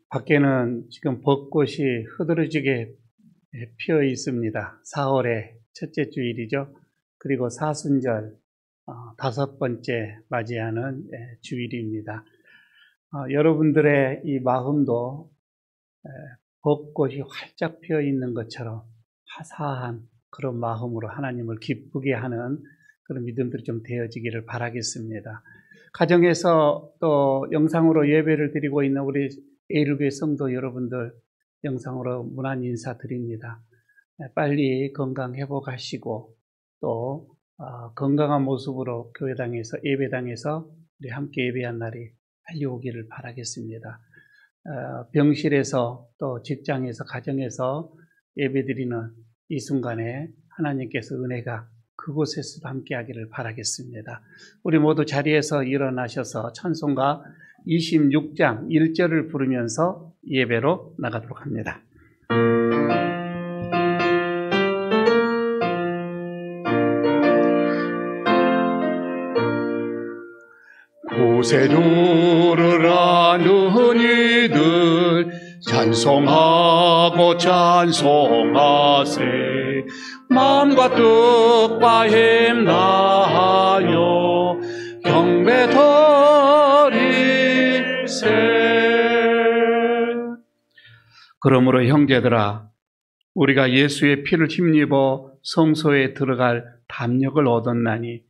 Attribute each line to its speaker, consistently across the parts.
Speaker 1: 밖에는 지금 벚꽃이 흐드러지게 피어 있습니다. 4월의 첫째 주일이죠. 그리고 사순절 다섯 번째 맞이하는 주일입니다. 여러분들의 이 마음도 벚꽃이 활짝 피어 있는 것처럼 화사한 그런 마음으로 하나님을 기쁘게 하는 그런 믿음들이 좀 되어지기를 바라겠습니다. 가정에서 또 영상으로 예배를 드리고 있는 우리 에일교회 성도 여러분들 영상으로 문안 인사드립니다. 빨리 건강 회복하시고 또 건강한 모습으로 교회당에서 예배당에서 우리 함께 예배한 날이 빨리 오기를 바라겠습니다. 병실에서 또 직장에서 가정에서 예배드리는 이 순간에 하나님께서 은혜가 그곳에서도 함께하기를 바라겠습니다. 우리 모두 자리에서 일어나셔서 찬송가 26장 1절을 부르면서 예배로 나가도록 합니다.
Speaker 2: 구세주를 아는 이들 찬송하고 찬송하세. 마음과 뜻과 힘 다하여 경배 드리세.
Speaker 1: 그러므로 형제들아, 우리가 예수의 피를 힘입어 성소에 들어갈 담력을 얻었나니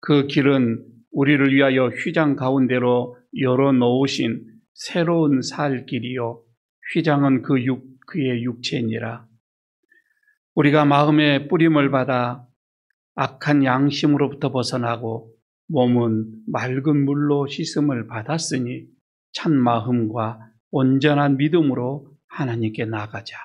Speaker 1: 그 길은 우리를 위하여 휘장 가운데로 열어놓으신 새로운 살 길이요 휘장은 그의 육체니라. 우리가 마음의 뿌림을 받아 악한 양심으로부터 벗어나고 몸은 맑은 물로 씻음을 받았으니 참 마음과 온전한 믿음으로 하나님께 나가자.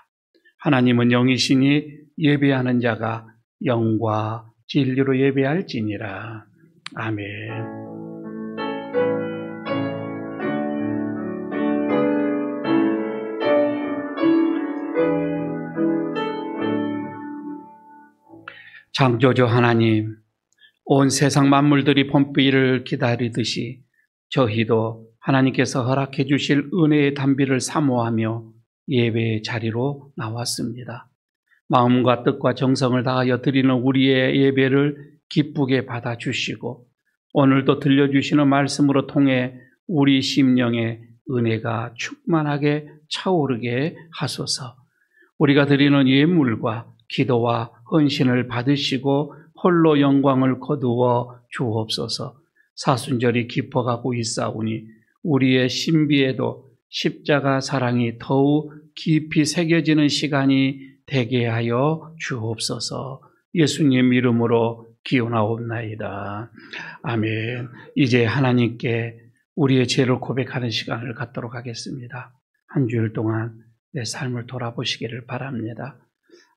Speaker 1: 하나님은 영이시니 예배하는 자가 영과 진리로 예배할지니라. 아멘. 창조주 하나님, 온 세상 만물들이 봄비를 기다리듯이 저희도 하나님께서 허락해 주실 은혜의 단비를 사모하며 예배의 자리로 나왔습니다. 마음과 뜻과 정성을 다하여 드리는 우리의 예배를 기쁘게 받아주시고 오늘도 들려주시는 말씀으로 통해 우리 심령에 은혜가 충만하게 차오르게 하소서. 우리가 드리는 예물과 기도와 헌신을 받으시고 홀로 영광을 거두어 주옵소서. 사순절이 깊어가고 있사오니 우리의 신비에도 십자가 사랑이 더욱 깊이 새겨지는 시간이 되게 하여 주옵소서. 예수님 이름으로 기원하옵나이다. 아멘. 이제 하나님께 우리의 죄를 고백하는 시간을 갖도록 하겠습니다. 한 주일 동안 내 삶을 돌아보시기를 바랍니다.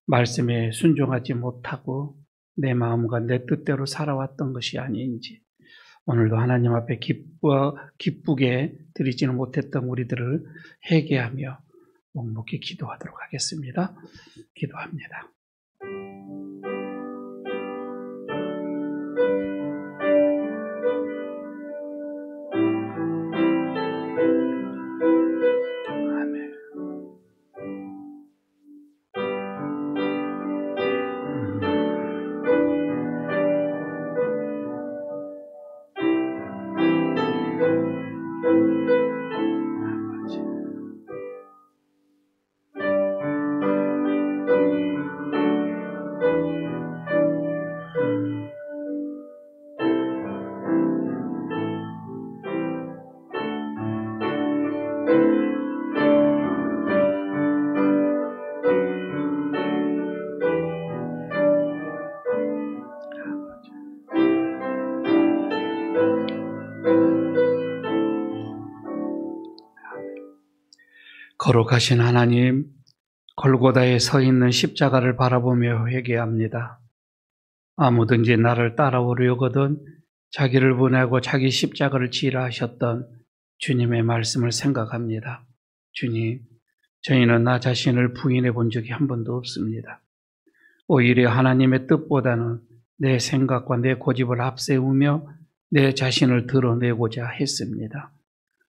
Speaker 1: 말씀에 순종하지 못하고 내 마음과 내 뜻대로 살아왔던 것이 아닌지, 오늘도 하나님 앞에 기쁘게 드리지는 못했던 우리들을 회개하며 묵묵히 기도하도록 하겠습니다. 기도합니다. 거룩하신 하나님, 골고다에 서 있는 십자가를 바라보며 회개합니다. 아무든지 나를 따라오려거든 자기를 보내고 자기 십자가를 지라 하셨던 주님의 말씀을 생각합니다. 주님, 저희는 나 자신을 부인해 본 적이 한 번도 없습니다. 오히려 하나님의 뜻보다는 내 생각과 내 고집을 앞세우며 내 자신을 드러내고자 했습니다.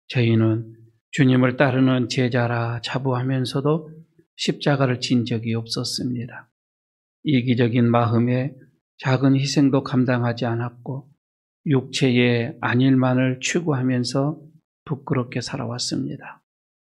Speaker 1: 저희는 주님을 따르는 제자라 자부하면서도 십자가를 진 적이 없었습니다. 이기적인 마음에 작은 희생도 감당하지 않았고 육체의 안일만을 추구하면서 부끄럽게 살아왔습니다.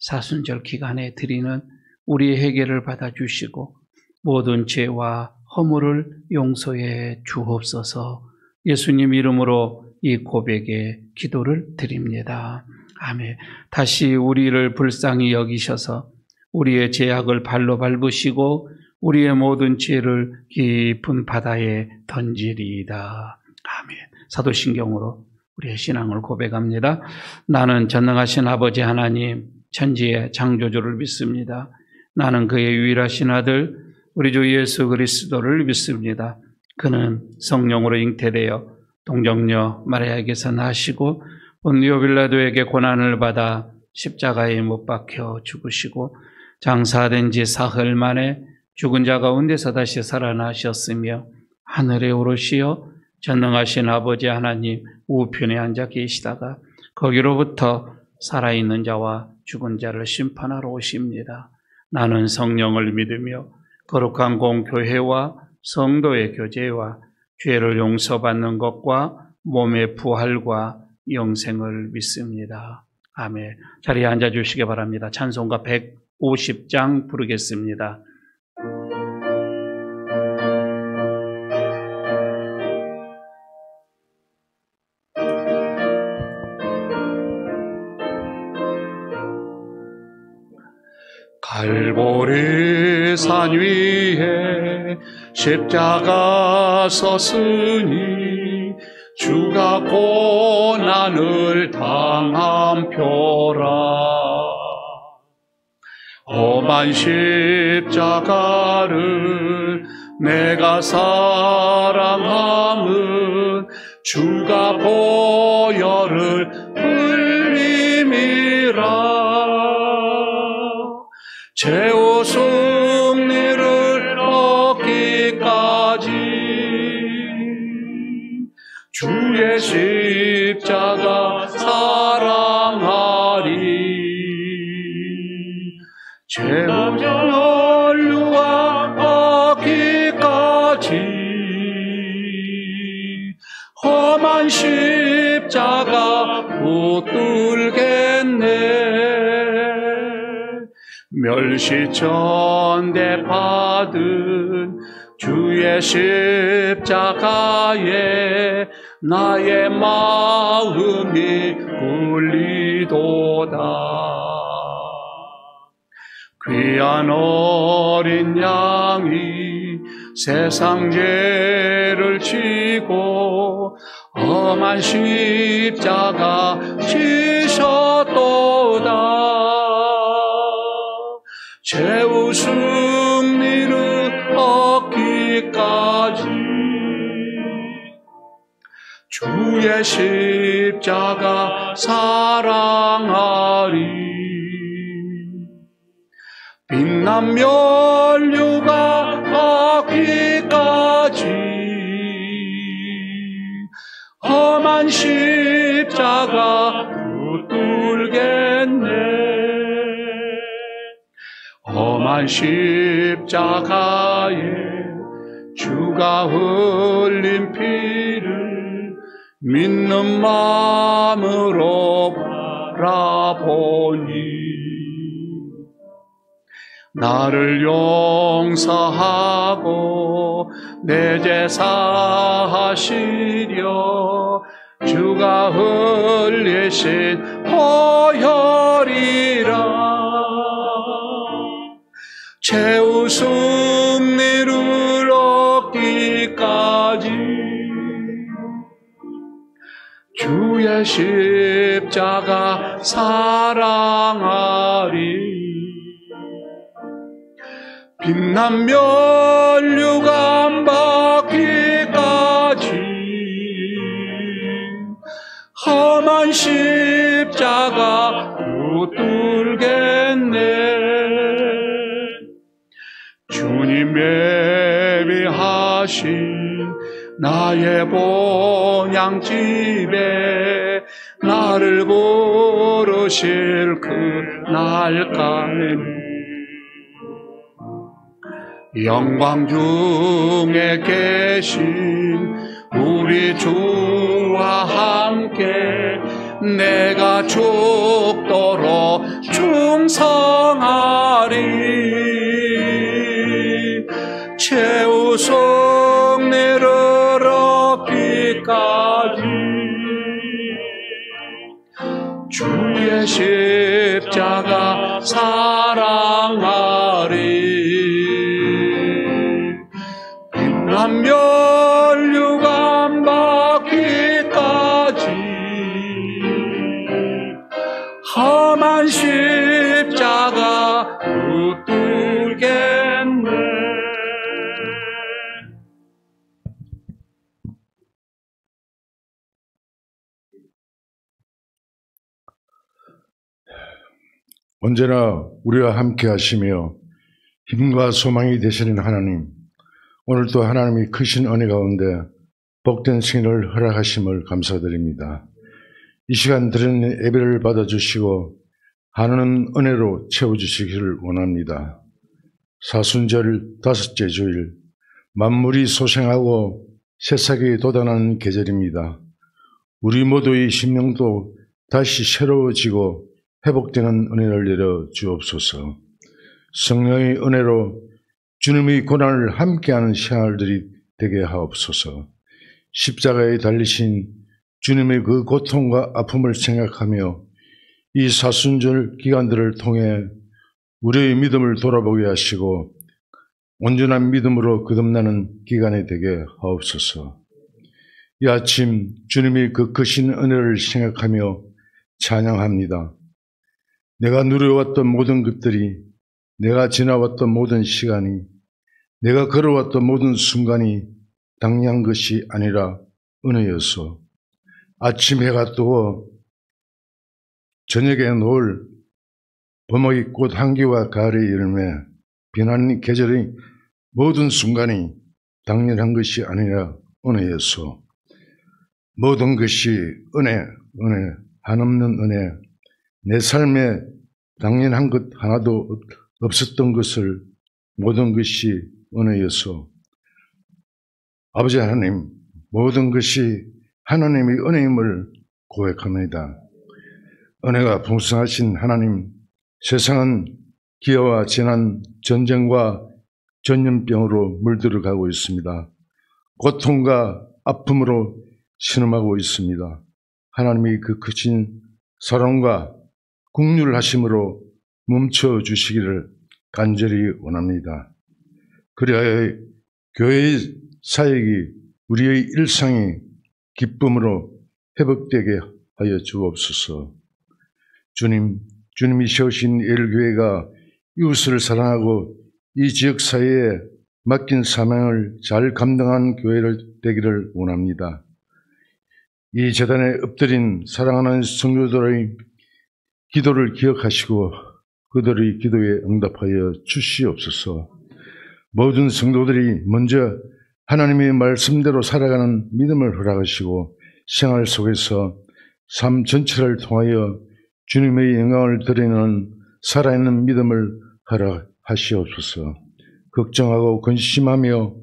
Speaker 1: 사순절 기간에 드리는 우리의 회개를 받아주시고 모든 죄와 허물을 용서해 주옵소서. 예수님 이름으로 이 고백의 기도를 드립니다. 아멘. 다시 우리를 불쌍히 여기셔서 우리의 죄악을 발로 밟으시고 우리의 모든 죄를 깊은 바다에 던지리이다. 아멘. 사도신경으로 우리의 신앙을 고백합니다. 나는 전능하신 아버지 하나님 천지의 창조주를 믿습니다. 나는 그의 유일하신 아들 우리 주 예수 그리스도를 믿습니다. 그는 성령으로 잉태되어 동정녀 마리아에게서 나시고 본디오 빌라도에게 고난을 받아 십자가에 못 박혀 죽으시고 장사된 지 사흘 만에 죽은 자 가운데서 다시 살아나셨으며 하늘에 오르시어 전능하신 아버지 하나님 우편에 앉아 계시다가 거기로부터 살아있는 자와 죽은 자를 심판하러 오십니다. 나는 성령을 믿으며 거룩한 공교회와 성도의 교제와 죄를 용서받는 것과 몸의 부활과 영생을 믿습니다. 아멘. 자리에 앉아주시기 바랍니다. 찬송가 150장 부르겠습니다.
Speaker 2: 갈보리 산 위에 십자가 섰으니 주가 고난을 당한 표라. 험한 십자가를 내가 사랑함은 주가 보혈을 흘림이라. 최후 승리를 얻기까지 주의 십자가 사랑하리. 최후 연류가 얻기까지 험한 십자가 붙들겠네. 멸시전대 받은 주의 십자가에 나의 마음이 굴리도다. 귀한 어린 양이 세상 죄를 지고 험한 십자가 지셨도다. 최후 승리를 얻기까지 주의 십자가 사랑하리. 빛난 면류가 얻기까지 험한 십자가 붙들겠네. 험한 십자가에 주가 흘린 피를 믿는 마음으로 바라보니 나를 용서하고 내 죄 사하시려 주가 흘리신 보혈이라. 최후 승리를 얻기까지 주의 십자가 사랑하리. 빛난 면류관 받기까지 험한 십자가 붙들겠네. 주님 예비하신 나의 본향집에 나 나를 부르실 그날까지 영광 중에 계신 우리 주와 함께 내가 죽도록 충성하리. 최우승 내를 얻기까지 주의 십자가 사랑하리. 빛난 면류관 받기까지 험한 십자가 붙들겠네.
Speaker 3: 언제나 우리와 함께 하시며 힘과 소망이 되시는 하나님, 오늘도 하나님이 크신 은혜 가운데 복된 생일을 허락하심을 감사드립니다. 이 시간 드리는 예배를 받아주시고 하나님 은혜로 채워주시기를 원합니다. 사순절 다섯째 주일, 만물이 소생하고 새싹이 돋아나는 계절입니다. 우리 모두의 심령도 다시 새로워지고 회복되는 은혜를 내려 주옵소서. 성령의 은혜로 주님의 고난을 함께하는 생활들이 되게 하옵소서. 십자가에 달리신 주님의 그 고통과 아픔을 생각하며 이 사순절 기간들을 통해 우리의 믿음을 돌아보게 하시고 온전한 믿음으로 거듭나는 기간이 되게 하옵소서. 이 아침 주님의 그 크신 은혜를 생각하며 찬양합니다. 내가 누려왔던 모든 것들이, 내가 지나왔던 모든 시간이, 내가 걸어왔던 모든 순간이 당연한 것이 아니라 은혜여서 아침 해가 뜨고 저녁에 놓을 봄의 꽃 향기와 가을의 열매, 비난 계절의 모든 순간이 당연한 것이 아니라 은혜여서 모든 것이 은혜, 한없는 은혜, 내 삶에 당연한 것 하나도 없었던 것을 모든 것이 은혜여서 아버지 하나님, 모든 것이 하나님의 은혜임을 고백합니다. 은혜가 풍성하신 하나님, 세상은 기아와 재난, 전쟁과 전염병으로 물들어가고 있습니다. 고통과 아픔으로 신음하고 있습니다. 하나님의 그 크신 사랑과 국률하심으로 멈춰주시기를 간절히 원합니다. 그래야 교회의 사역이, 우리의 일상이 기쁨으로 회복되게 하여 주옵소서. 주님이 세우신 예일교회가 이웃을 사랑하고 이 지역 사회에 맡긴 사명을 잘 감당한 교회를 되기를 원합니다. 이 재단에 엎드린 사랑하는 성도들의 기도를 기억하시고 그들의 기도에 응답하여 주시옵소서. 모든 성도들이 먼저 하나님의 말씀대로 살아가는 믿음을 허락하시고 생활 속에서 삶 전체를 통하여 주님의 영광을 드리는 살아있는 믿음을 허락하시옵소서. 걱정하고 근심하며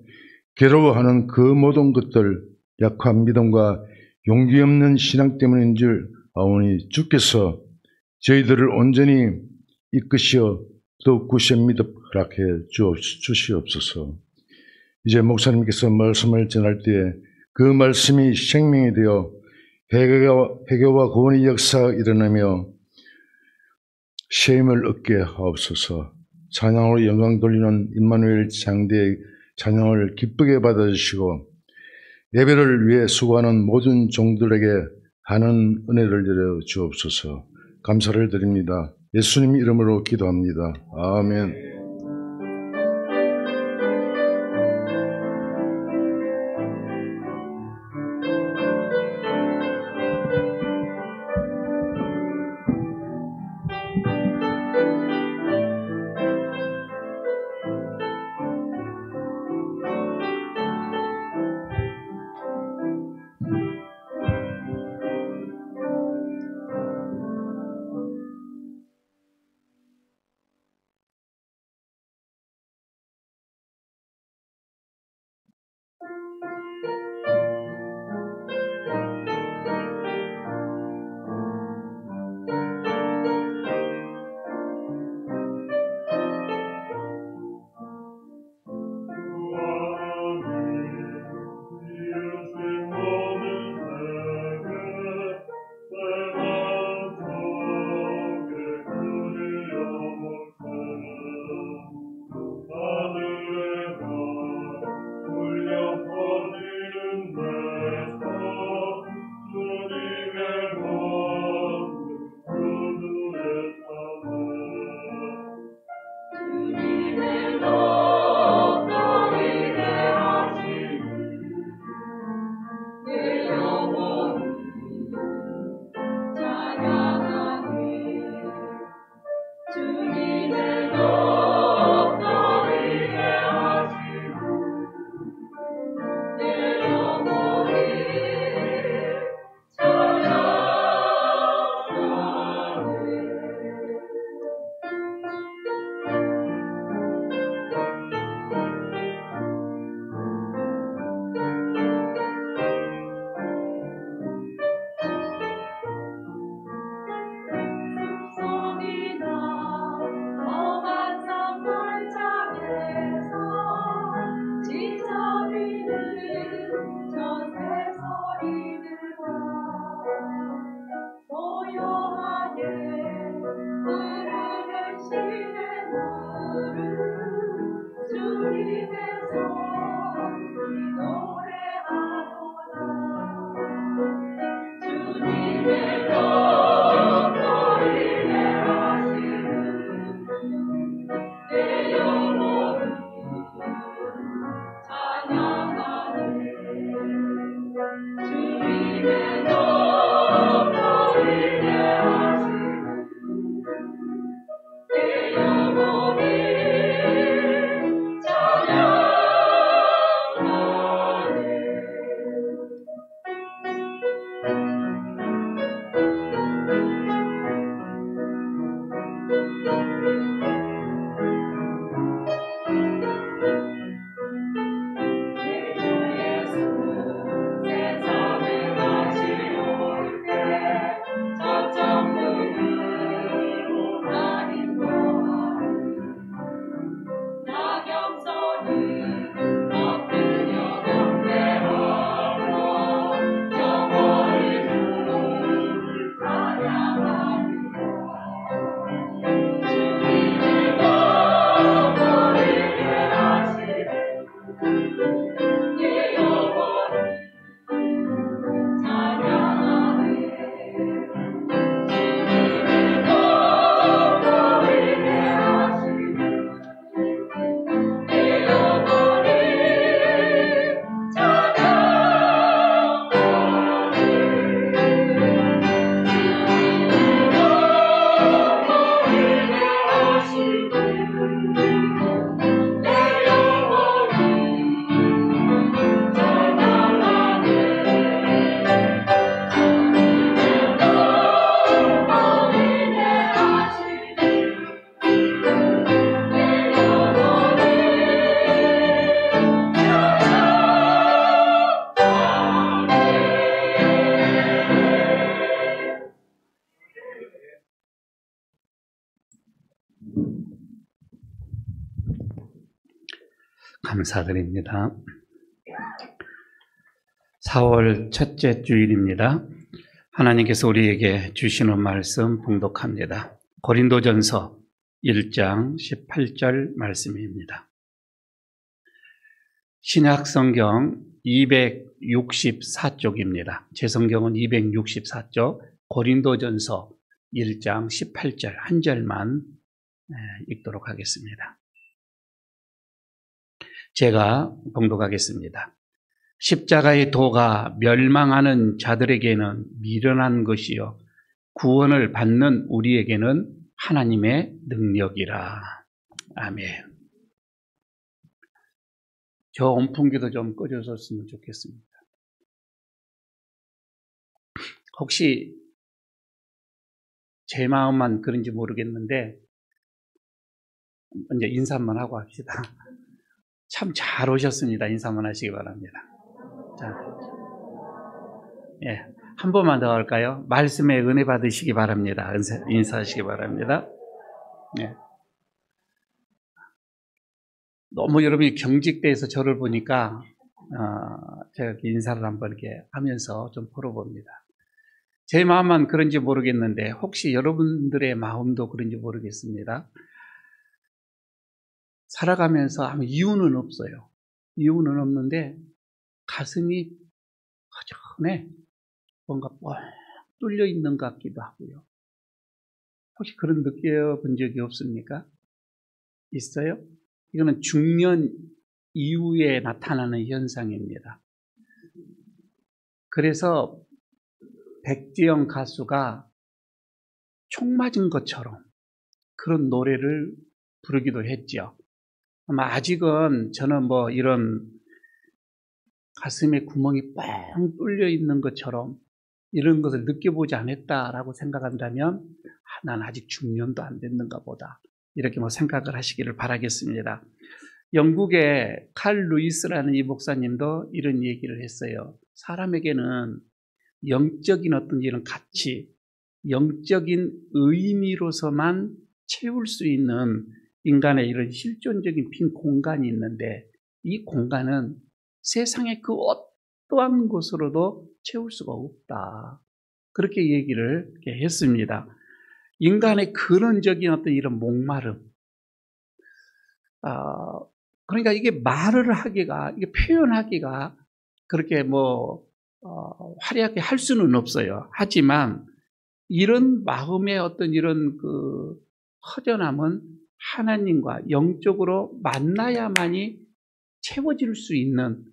Speaker 3: 괴로워하는 그 모든 것들, 약한 믿음과 용기 없는 신앙 때문인 줄 아오니 주께서 저희들을 온전히 이끄시어 더욱 굳센 믿음 허락해 주시옵소서. 이제 목사님께서 말씀을 전할 때에 그 말씀이 생명이 되어 회개와 구원의 역사가 일어나며 쉼을 얻게 하옵소서. 찬양으로 영광 돌리는 임마누엘 장대의 찬양을 기쁘게 받아주시고 예배를 위해 수고하는 모든 종들에게 하는 은혜를 내려 주옵소서. 감사를 드립니다. 예수님 이름으로 기도합니다. 아멘.
Speaker 1: 감사드립니다. 4월 첫째 주일입니다. 하나님께서 우리에게 주시는 말씀 봉독합니다. 고린도전서 1장 18절 말씀입니다. 신약성경 264쪽입니다. 제 성경은 264쪽, 고린도전서 1장 18절 한 절만 읽도록 하겠습니다. 제가 봉독하겠습니다. 십자가의 도가 멸망하는 자들에게는 미련한 것이요 구원을 받는 우리에게는 하나님의 능력이라. 아멘. 저 온풍기도 좀 꺼져줬으면 좋겠습니다. 혹시 제 마음만 그런지 모르겠는데 먼저 인사만 하고 합시다. 참 잘 오셨습니다. 인사만 하시기 바랍니다. 자, 예, 한 번만 더 할까요? 말씀에 은혜 받으시기 바랍니다. 인사하시기 바랍니다. 예. 너무 여러분이 경직돼서 저를 보니까 제가 인사를 한번 이렇게 하면서 좀 풀어봅니다. 제 마음만 그런지 모르겠는데 혹시 여러분들의 마음도 그런지 모르겠습니다. 살아가면서 아무 이유는 없어요. 이유는 없는데 가슴이 허전해. 뭔가 뻥 뚫려 있는 것 같기도 하고요. 혹시 그런 느껴본 적이 없습니까? 있어요? 이거는 중년 이후에 나타나는 현상입니다. 그래서 백지영 가수가 총 맞은 것처럼 그런 노래를 부르기도 했죠. 아마 아직은 저는 뭐 이런 가슴에 구멍이 뻥 뚫려 있는 것처럼 이런 것을 느껴보지 않았다라고 생각한다면 난 아직 중년도 안 됐는가 보다, 이렇게 뭐 생각을 하시기를 바라겠습니다. 영국의 칼 루이스라는 이 목사님도 이런 얘기를 했어요. 사람에게는 영적인 어떤 이런 가치, 영적인 의미로서만 채울 수 있는 인간의 이런 실존적인 빈 공간이 있는데, 이 공간은 세상의 그 어떠한 것으로도 채울 수가 없다, 그렇게 얘기를 했습니다. 인간의 근원적인 어떤 이런 목마름, 그러니까 이게 말을 하기가, 이게 표현하기가 그렇게 화려하게 할 수는 없어요. 하지만 이런 마음의 어떤 이런 그 허전함은 하나님과 영적으로 만나야만이 채워질 수 있는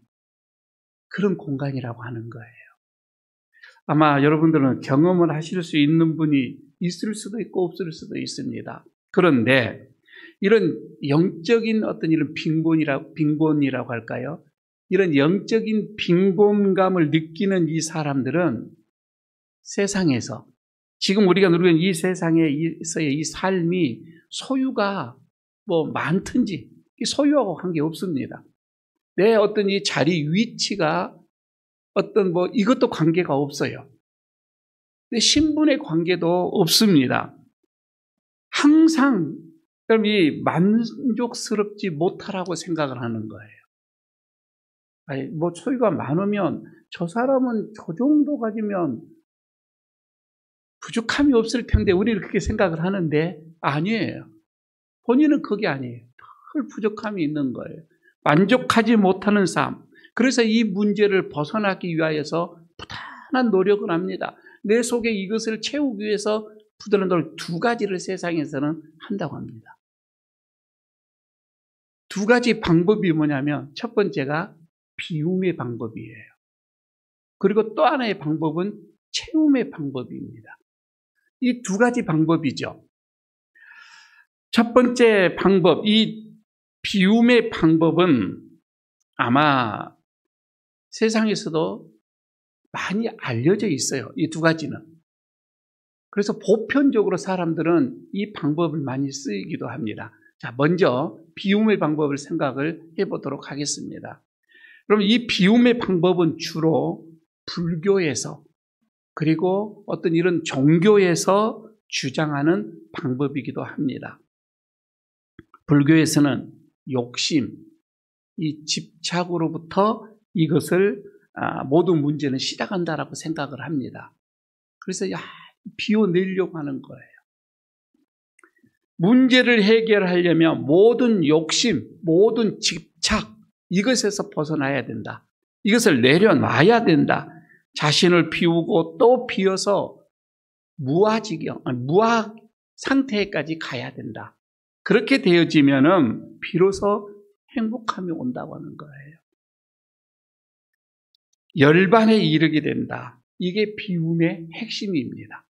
Speaker 1: 그런 공간이라고 하는 거예요. 아마 여러분들은 경험을 하실 수 있는 분이 있을 수도 있고 없을 수도 있습니다. 그런데 이런 영적인 어떤 이런 빈곤이라고 할까요? 이런 영적인 빈곤감을 느끼는 이 사람들은 세상에서, 지금 우리가 누리는 이 세상에서의 이 삶이 소유가 뭐 많든지 소유하고 관계없습니다. 내 어떤 이 자리 위치가 어떤 이것도 관계가 없어요. 내 신분의 관계도 없습니다. 항상 이 만족스럽지 못하라고 생각을 하는 거예요. 아니, 소유가 많으면 저 사람은 저 정도 가지면 부족함이 없을 텐데 우리는 그렇게 생각을 하는데 아니에요. 본인은 그게 아니에요. 늘 부족함이 있는 거예요. 만족하지 못하는 삶. 그래서 이 문제를 벗어나기 위하여서 부단한 노력을 합니다. 내 속에 이것을 채우기 위해서 부단한 노력, 두 가지를 세상에서는 한다고 합니다. 두 가지 방법이 뭐냐면, 첫 번째가 비움의 방법이에요. 그리고 또 하나의 방법은 채움의 방법입니다. 이 두 가지 방법이죠. 첫 번째 방법, 이 비움의 방법은 아마 세상에서도 많이 알려져 있어요. 이 두 가지는. 그래서 보편적으로 사람들은 이 방법을 많이 쓰기도 합니다. 자, 먼저 비움의 방법을 생각을 해보도록 하겠습니다. 그럼 이 비움의 방법은 주로 불교에서, 그리고 어떤 이런 종교에서 주장하는 방법이기도 합니다. 불교에서는 욕심, 이 집착으로부터 이것을 모든 문제는 시작한다라고 생각을 합니다. 그래서 비워내려고 하는 거예요. 문제를 해결하려면 모든 욕심, 모든 집착, 이것에서 벗어나야 된다. 이것을 내려놔야 된다. 자신을 비우고 또 비워서 무아 상태까지 가야 된다. 그렇게 되어지면은 비로소 행복함이 온다고 하는 거예요. 열반에 이르게 된다. 이게 비움의 핵심입니다.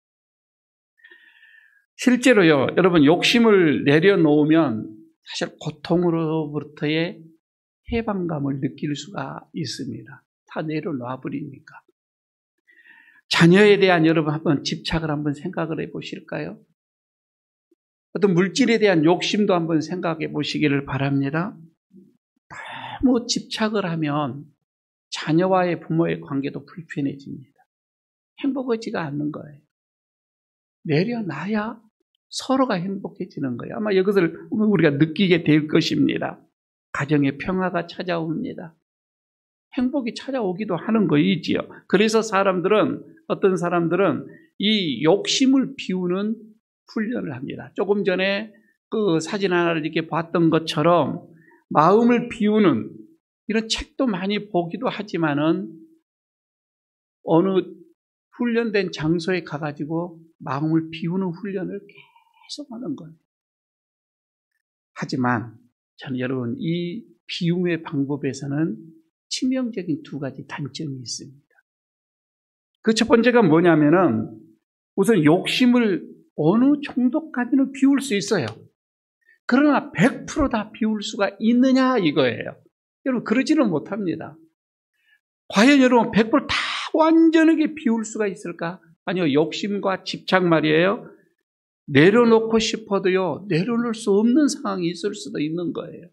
Speaker 1: 실제로요, 여러분, 욕심을 내려놓으면 사실 고통으로부터의 해방감을 느낄 수가 있습니다. 다 내려놔 버리니까. 자녀에 대한 여러분 한번 집착을 한번 생각을 해 보실까요? 어떤 물질에 대한 욕심도 한번 생각해 보시기를 바랍니다. 너무 집착을 하면 자녀와의 부모의 관계도 불편해집니다. 행복하지가 않는 거예요. 내려놔야 서로가 행복해지는 거예요. 아마 이것을 우리가 느끼게 될 것입니다. 가정의 평화가 찾아옵니다. 행복이 찾아오기도 하는 거이지요. 그래서 어떤 사람들은 이 욕심을 비우는 훈련을 합니다. 조금 전에 그 사진 하나를 이렇게 봤던 것처럼 마음을 비우는 이런 책도 많이 보기도 하지만은 어느 훈련된 장소에 가가지고 마음을 비우는 훈련을 계속 하는 거예요. 하지만 저는 여러분, 이 비움의 방법에서는 치명적인 두 가지 단점이 있습니다. 그 첫 번째가 뭐냐면은 우선 욕심을 어느 정도까지는 비울 수 있어요. 그러나 100% 다 비울 수가 있느냐 이거예요. 여러분 그러지는 못합니다. 과연 여러분 100%다 완전하게 비울 수가 있을까? 아니요. 욕심과 집착 말이에요. 내려놓고 싶어도요. 내려놓을 수 없는 상황이 있을 수도 있는 거예요.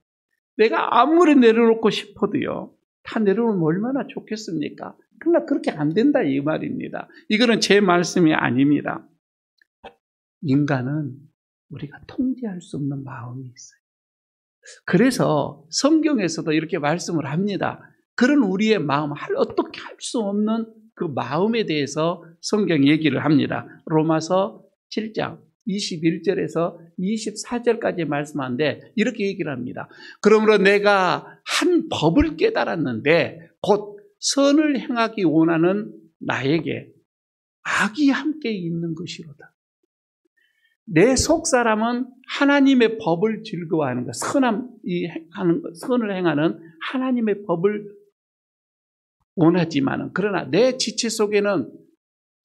Speaker 1: 내가 아무리 내려놓고 싶어도요. 다 내려놓으면 얼마나 좋겠습니까? 그러나 그렇게 안 된다 이 말입니다. 이거는 제 말씀이 아닙니다. 인간은 우리가 통제할 수 없는 마음이 있어요. 그래서 성경에서도 이렇게 말씀을 합니다. 그런 우리의 마음, 어떻게 할 수 없는 그 마음에 대해서 성경이 얘기를 합니다. 로마서 7장 21절에서 24절까지 말씀하는데 이렇게 얘기를 합니다. 그러므로 내가 한 법을 깨달았는데 곧 선을 행하기 원하는 나에게 악이 함께 있는 것이로다. 내 속사람은 하나님의 법을 즐거워하는 것, 선을 행하는 하나님의 법을 원하지만은, 그러나 내 지체 속에는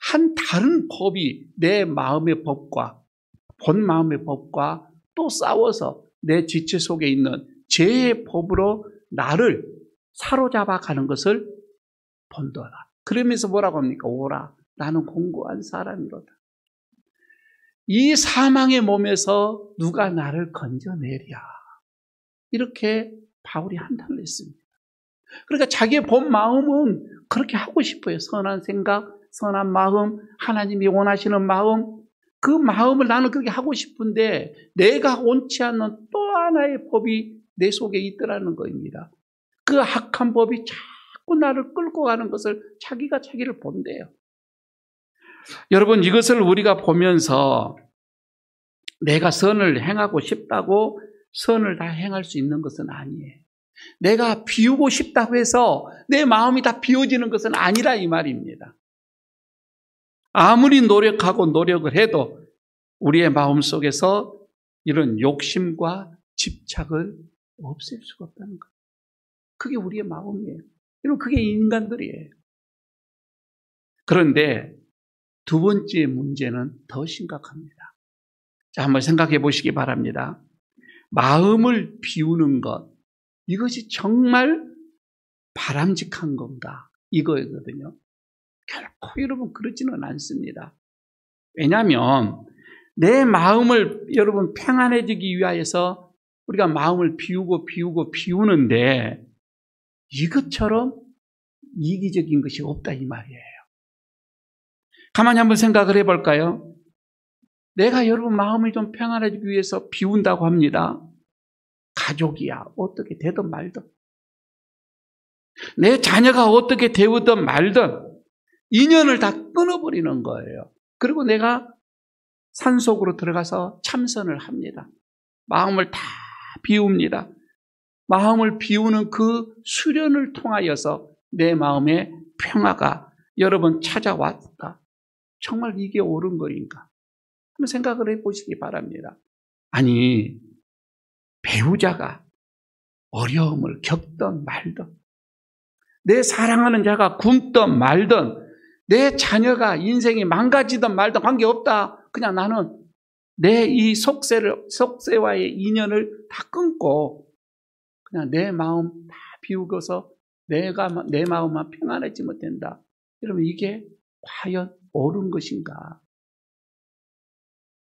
Speaker 1: 한 다른 법이 내 마음의 법과, 본 마음의 법과 또 싸워서 내 지체 속에 있는 죄의 법으로 나를 사로잡아 가는 것을 본도다. 그러면서 뭐라고 합니까? 오라, 나는 공고한 사람이로다. 이 사망의 몸에서 누가 나를 건져내랴. 이렇게 바울이 한탄을 했습니다. 그러니까 자기의 본 마음은 그렇게 하고 싶어요. 선한 생각, 선한 마음, 하나님이 원하시는 마음, 그 마음을 나는 그렇게 하고 싶은데 내가 원치 않는 또 하나의 법이 내 속에 있더라는 겁니다. 그 악한 법이 자꾸 나를 끌고 가는 것을 자기가 자기를 본대요. 여러분 이것을 우리가 보면서 내가 선을 행하고 싶다고 선을 다 행할 수 있는 것은 아니에요. 내가 비우고 싶다고 해서 내 마음이 다 비워지는 것은 아니라 이 말입니다. 아무리 노력하고 노력을 해도 우리의 마음속에서 이런 욕심과 집착을 없앨 수가 없다는 거예요. 그게 우리의 마음이에요. 여러분 그게 인간들이에요. 그런데 두 번째 문제는 더 심각합니다. 자, 한번 생각해 보시기 바랍니다. 마음을 비우는 것, 이것이 정말 바람직한 건가? 이거거든요. 결코 여러분 그렇지는 않습니다. 왜냐하면 내 마음을 여러분 평안해지기 위하여서 우리가 마음을 비우는데 이것처럼 이기적인 것이 없다 이 말이에요. 가만히 한번 생각을 해볼까요? 내가 여러분 마음을 좀 평안해지기 위해서 비운다고 합니다. 가족이야 어떻게 되든 말든, 내 자녀가 어떻게 되든 말든 인연을 다 끊어버리는 거예요. 그리고 내가 산속으로 들어가서 참선을 합니다. 마음을 다 비웁니다. 마음을 비우는 그 수련을 통하여서 내 마음의 평화가 여러분 찾아왔다. 정말 이게 옳은 거인가? 한번 생각을 해보시기 바랍니다. 아니, 배우자가 어려움을 겪든 말든, 내 사랑하는 자가 굶든 말든, 내 자녀가 인생이 망가지든 말든 관계없다. 그냥 나는 내 이 속세와의 인연을 다 끊고 그냥 내 마음 다 비우고서 내 마음만 평안하지 못한다. 여러분 이게 과연 옳은 것인가?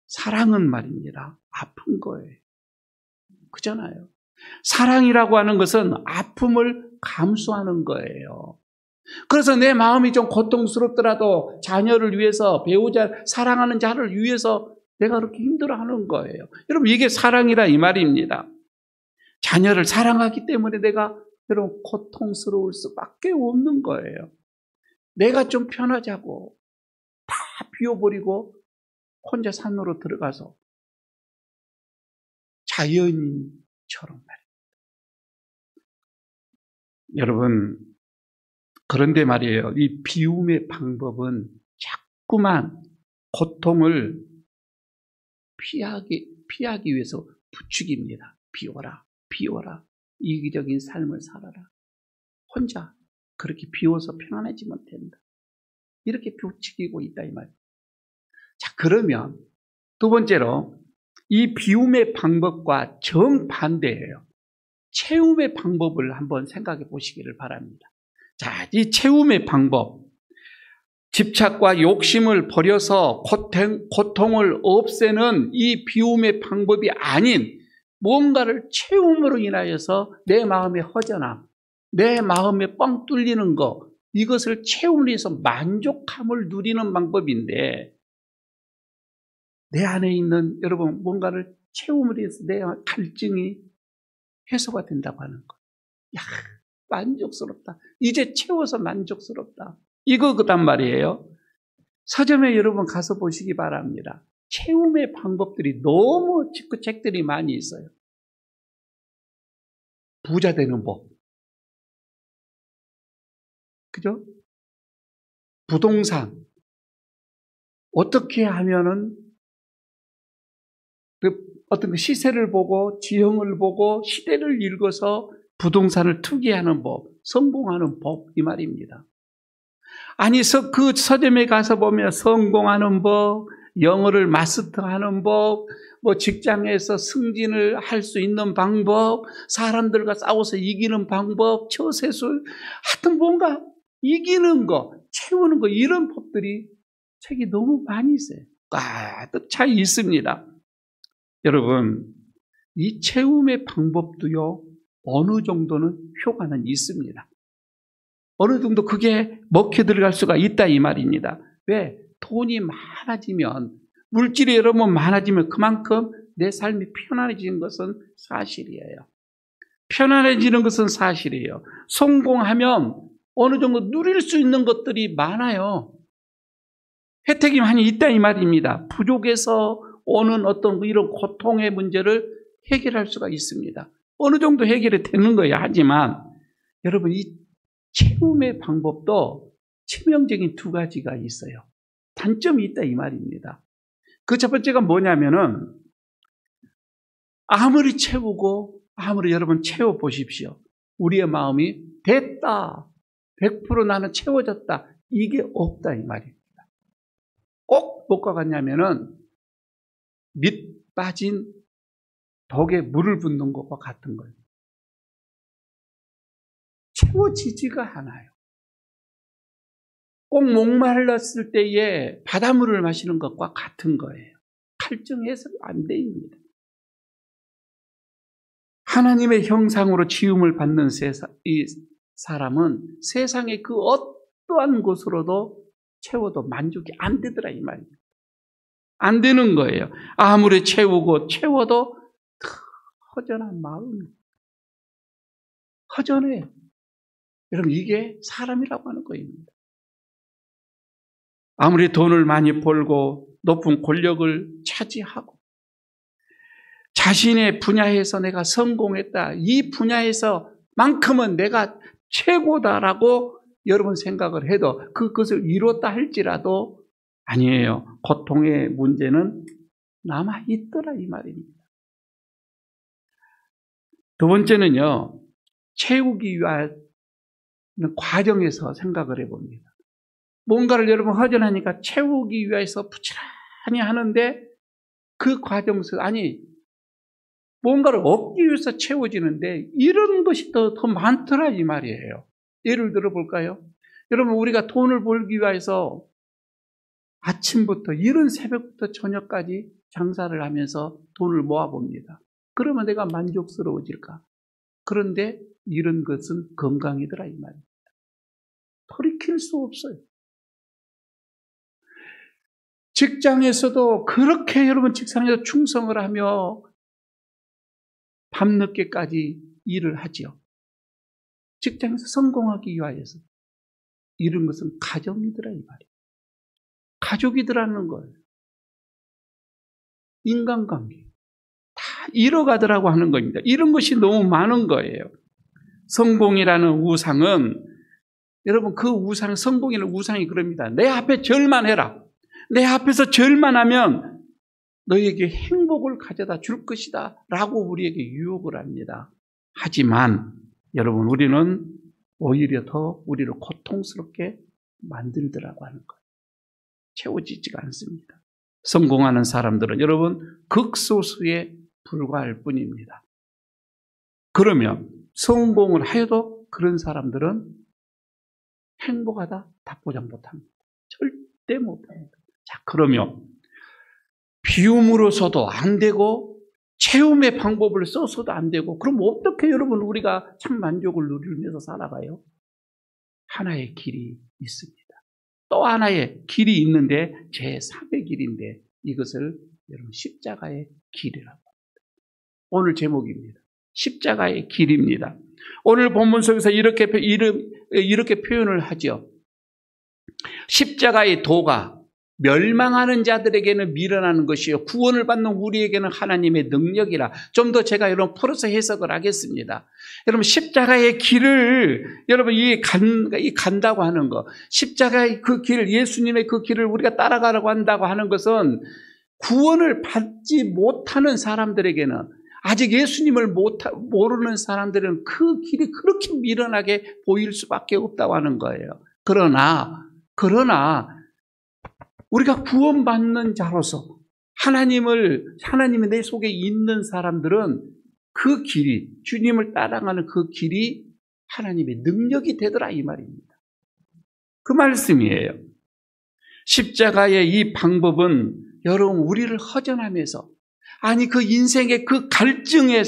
Speaker 1: 사랑은 말입니다. 아픈 거예요. 그잖아요. 사랑이라고 하는 것은 아픔을 감수하는 거예요. 그래서 내 마음이 좀 고통스럽더라도 자녀를 위해서, 배우자, 사랑하는 자를 위해서 내가 그렇게 힘들어하는 거예요. 여러분 이게 사랑이라 이 말입니다. 자녀를 사랑하기 때문에 내가 여러분 고통스러울 수밖에 없는 거예요. 내가 좀 편하자고 다 비워버리고 혼자 산으로 들어가서 자연인처럼 말입니다. 여러분 그런데 말이에요. 이 비움의 방법은 자꾸만 고통을 피하기 위해서 부추깁니다. 비워라. 이기적인 삶을 살아라. 혼자 그렇게 비워서 편안해지면 된다. 이렇게 부추기고 있다 이 말이에요. 자, 그러면 두 번째로 이 비움의 방법과 정반대예요. 채움의 방법을 한번 생각해 보시기를 바랍니다. 자, 이 채움의 방법. 집착과 욕심을 버려서 고통을 없애는 이 비움의 방법이 아닌 뭔가를 채움으로 인하여서 내 마음의 허전함, 내 마음에 뻥 뚫리는 것, 이것을 채움으로 해서 만족함을 누리는 방법인데, 내 안에 있는 여러분 뭔가를 채움으로 해서 내 갈증이 해소가 된다고 하는 것. 야, 만족스럽다. 이제 채워서 만족스럽다. 이거단 말이에요. 서점에 여러분 가서 보시기 바랍니다. 채움의 방법들이 너무 책들이 많이 있어요. 부자 되는 법. 그죠? 부동산. 어떻게 하면은 어떤 시세를 보고 지형을 보고 시대를 읽어서 부동산을 투기하는 법, 성공하는 법, 이 말입니다. 아니, 그 서점에 가서 보면 성공하는 법, 영어를 마스터하는 법, 뭐 직장에서 승진을 할 수 있는 방법, 사람들과 싸워서 이기는 방법, 처세술, 하여튼 뭔가 이기는 거, 채우는 거, 이런 법들이 책이 너무 많이 있어요. 가득 차 있습니다. 여러분, 이 채움의 방법도요, 어느 정도는 효과는 있습니다. 어느 정도 그게 먹혀 들어갈 수가 있다 이 말입니다. 왜? 돈이 많아지면, 물질이 여러분 많아지면 그만큼 내 삶이 편안해지는 것은 사실이에요. 편안해지는 것은 사실이에요. 성공하면 어느 정도 누릴 수 있는 것들이 많아요. 혜택이 많이 있다 이 말입니다. 부족해서 오는 어떤 이런 고통의 문제를 해결할 수가 있습니다. 어느 정도 해결이 되는 거예요. 하지만 여러분, 이 채움의 방법도 치명적인 두 가지가 있어요. 단점이 있다 이 말입니다. 그 첫 번째가 뭐냐면은, 아무리 채우고 아무리 여러분 채워보십시오. 우리의 마음이 됐다, 100% 나는 채워졌다, 이게 없다 이 말입니다. 꼭 뭐가 같냐면은 밑 빠진 덕에 물을 붓는 것과 같은 거예요. 채워지지가 않아요. 꼭 목말랐을 때에 바닷물을 마시는 것과 같은 거예요. 칼증해서 안 됩니다. 하나님의 형상으로 지음을 받는 이 사람은 세상의 그 어떠한 곳으로도 채워도 만족이 안 되더라 이 말입니다. 안 되는 거예요. 아무리 채우고 채워도 허전한 마음이 허전해요. 여러분, 이게 사람이라고 하는 거입니다. 아무리 돈을 많이 벌고 높은 권력을 차지하고 자신의 분야에서 내가 성공했다, 이 분야에서만큼은 내가 최고다라고 여러분 생각을 해도 그것을 이뤘다 할지라도 아니에요. 고통의 문제는 남아있더라 이 말입니다. 두 번째는요, 채우기 위한 과정에서 생각을 해봅니다. 뭔가를 여러분 허전하니까 채우기 위해서 부지런히 하는데 그 과정에서 뭔가를 얻기 위해서 채워지는데 이런 것이 더 많더라 이 말이에요. 예를 들어 볼까요? 여러분, 우리가 돈을 벌기 위해서 아침부터 이른 새벽부터 저녁까지 장사를 하면서 돈을 모아봅니다. 그러면 내가 만족스러워질까? 그런데 이런 것은 건강이더라 이 말입니다. 돌이킬 수 없어요. 직장에서도 그렇게 여러분 직장에서 충성을 하며 밤늦게까지 일을 하지요. 직장에서 성공하기 위하여서. 이런 것은 가정이더라 이 말이에요. 가족이더라는 거예요. 인간관계 다 잃어가더라고 하는 겁니다. 이런 것이 너무 많은 거예요. 성공이라는 우상은 여러분, 그 우상, 성공이라는 우상이 그럽니다. 내 앞에 절만 해라. 내 앞에서 절만 하면 너에게 행복을 가져다 줄 것이다 라고 우리에게 유혹을 합니다. 하지만 여러분, 우리는 오히려 더 우리를 고통스럽게 만들더라고 하는 거예요. 채워지지가 않습니다. 성공하는 사람들은 여러분 극소수에 불과할 뿐입니다. 그러면 성공을 하여도 그런 사람들은 행복하다? 답보장 못합니다. 절대 못합니다. 자, 그러면 비움으로서도 안 되고 채움의 방법을 써서도 안 되고 그럼 어떻게 여러분 우리가 참 만족을 누리면서 살아가요? 하나의 길이 있습니다. 또 하나의 길이 있는데 제3의 길인데 이것을 여러분 십자가의 길이라고 합니다. 오늘 제목입니다. 십자가의 길입니다. 오늘 본문 속에서 이렇게 표현을 하죠. 십자가의 도가 멸망하는 자들에게는 미련하는 것이요 구원을 받는 우리에게는 하나님의 능력이라. 좀 더 제가 여러분 풀어서 해석을 하겠습니다. 여러분 십자가의 길을 여러분 간다고 하는 거, 십자가의 그 길, 예수님의 그 길을 우리가 따라가라고 한다고 하는 것은 구원을 받지 못하는 사람들에게는, 아직 예수님을 모르는 사람들은 그 길이 그렇게 미련하게 보일 수밖에 없다고 하는 거예요. 그러나 우리가 구원받는 자로서 하나님이 내 속에 있는 사람들은 그 길이, 주님을 따라가는 그 길이 하나님의 능력이 되더라 이 말입니다. 그 말씀이에요. 십자가의 이 방법은 여러분 우리를 허전하면서, 아니 그 인생의 그 갈증의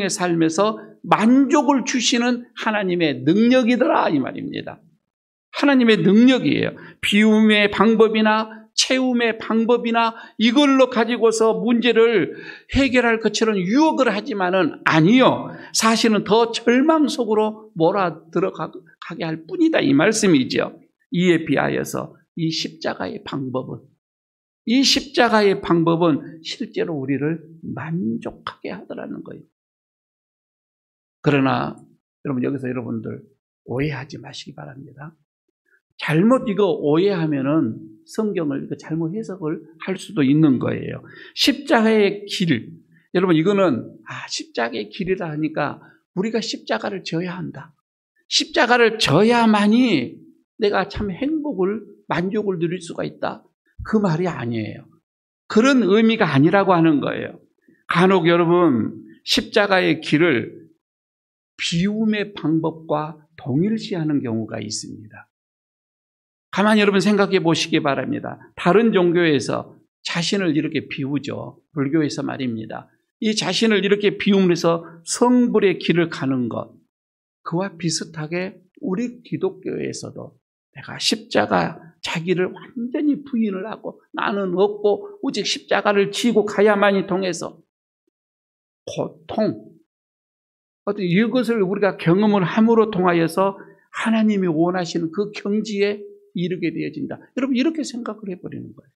Speaker 1: 삶에서 만족을 주시는 하나님의 능력이더라 이 말입니다. 하나님의 능력이에요. 비움의 방법이나 채움의 방법이나 이걸로 가지고서 문제를 해결할 것처럼 유혹을 하지만은 아니요. 사실은 더 절망 속으로 몰아 들어가게 할 뿐이다 이 말씀이죠. 이에 비하여서 이 십자가의 방법은 실제로 우리를 만족하게 하더라는 거예요. 그러나 여러분 여기서 여러분들 오해하지 마시기 바랍니다. 잘못 이거 오해하면은 성경을 잘못 해석을 할 수도 있는 거예요. 십자가의 길, 여러분 이거는 십자가의 길이라 하니까 우리가 십자가를 져야 한다. 십자가를 져야만이 내가 참 만족을 누릴 수가 있다. 그 말이 아니에요. 그런 의미가 아니라고 하는 거예요. 간혹 여러분 십자가의 길을 비움의 방법과 동일시하는 경우가 있습니다. 가만히 여러분 생각해 보시기 바랍니다. 다른 종교에서 자신을 이렇게 비우죠. 불교에서 말입니다. 이 자신을 이렇게 비움으로써 성불의 길을 가는 것, 그와 비슷하게 우리 기독교에서도 내가 자기를 완전히 부인을 하고 나는 없고 오직 십자가를 지고 가야만이 통해서 고통, 이것을 우리가 경험을 함으로 통하여서 하나님이 원하시는 그 경지에 이르게 되어진다. 여러분 이렇게 생각을 해버리는 거예요.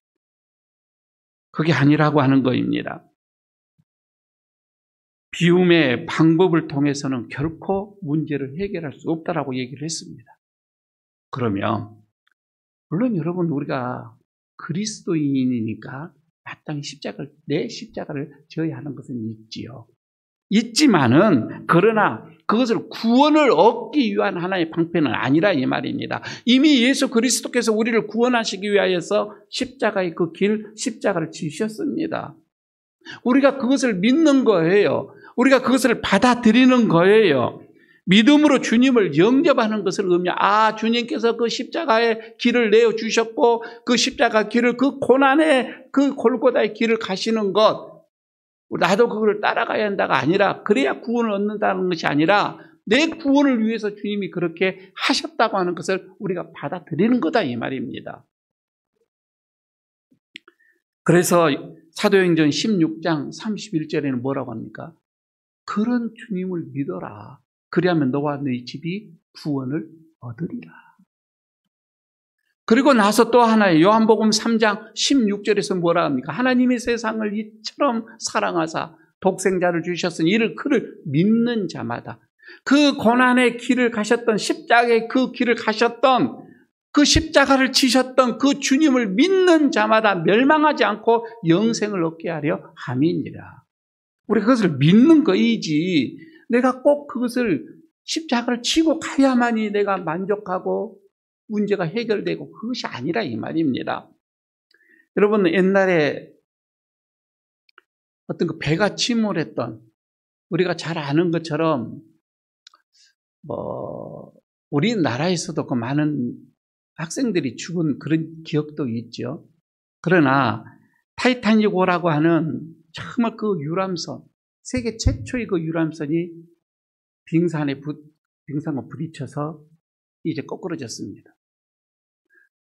Speaker 1: 그게 아니라고 하는 거입니다. 비움의 방법을 통해서는 결코 문제를 해결할 수 없다라고 얘기를 했습니다. 그러면 물론 여러분 우리가 그리스도인이니까 마땅히 내 십자가를 져야 하는 것은 있지요. 있지만은 그러나 그것을 구원을 얻기 위한 하나의 방편은 아니라 이 말입니다. 이미 예수 그리스도께서 우리를 구원하시기 위하여서 십자가의 그 길, 십자가를 지셨습니다. 우리가 그것을 믿는 거예요. 우리가 그것을 받아들이는 거예요. 믿음으로 주님을 영접하는 것을 주님께서 그 십자가의 길을 내어주셨고 그 십자가 길을, 그 고난의 그 골고다의 길을 가시는 것, 나도 그걸 따라가야 한다가 아니라, 그래야 구원을 얻는다는 것이 아니라 내 구원을 위해서 주님이 그렇게 하셨다고 하는 것을 우리가 받아들이는 거다 이 말입니다. 그래서 사도행전 16장 31절에는 뭐라고 합니까? 그런 주님을 믿어라. 그리하면 너와 너희 집이 구원을 얻으리라. 그리고 나서 또 하나의 요한복음 3장 16절에서 뭐라 합니까? 하나님이 세상을 이처럼 사랑하사 독생자를 주셨으니 이를 그를 믿는 자마다, 그 고난의 길을 가셨던, 십자가의 그 길을 가셨던, 그 십자가를 지셨던 그 주님을 믿는 자마다 멸망하지 않고 영생을 얻게 하려 함이니라. 우리 그것을 믿는 거이지 내가 꼭 그것을 십자가를 지고 가야만이 내가 만족하고 문제가 해결되고 그것이 아니라 이 말입니다. 여러분 옛날에 어떤 그 배가 침몰했던 우리가 잘 아는 것처럼 우리나라에서도 그 많은 학생들이 죽은 그런 기억도 있죠. 그러나 타이타닉호라고 하는 정말 그 유람선, 세계 최초의 그 유람선이 빙산과 부딪혀서 이제 거꾸러졌습니다.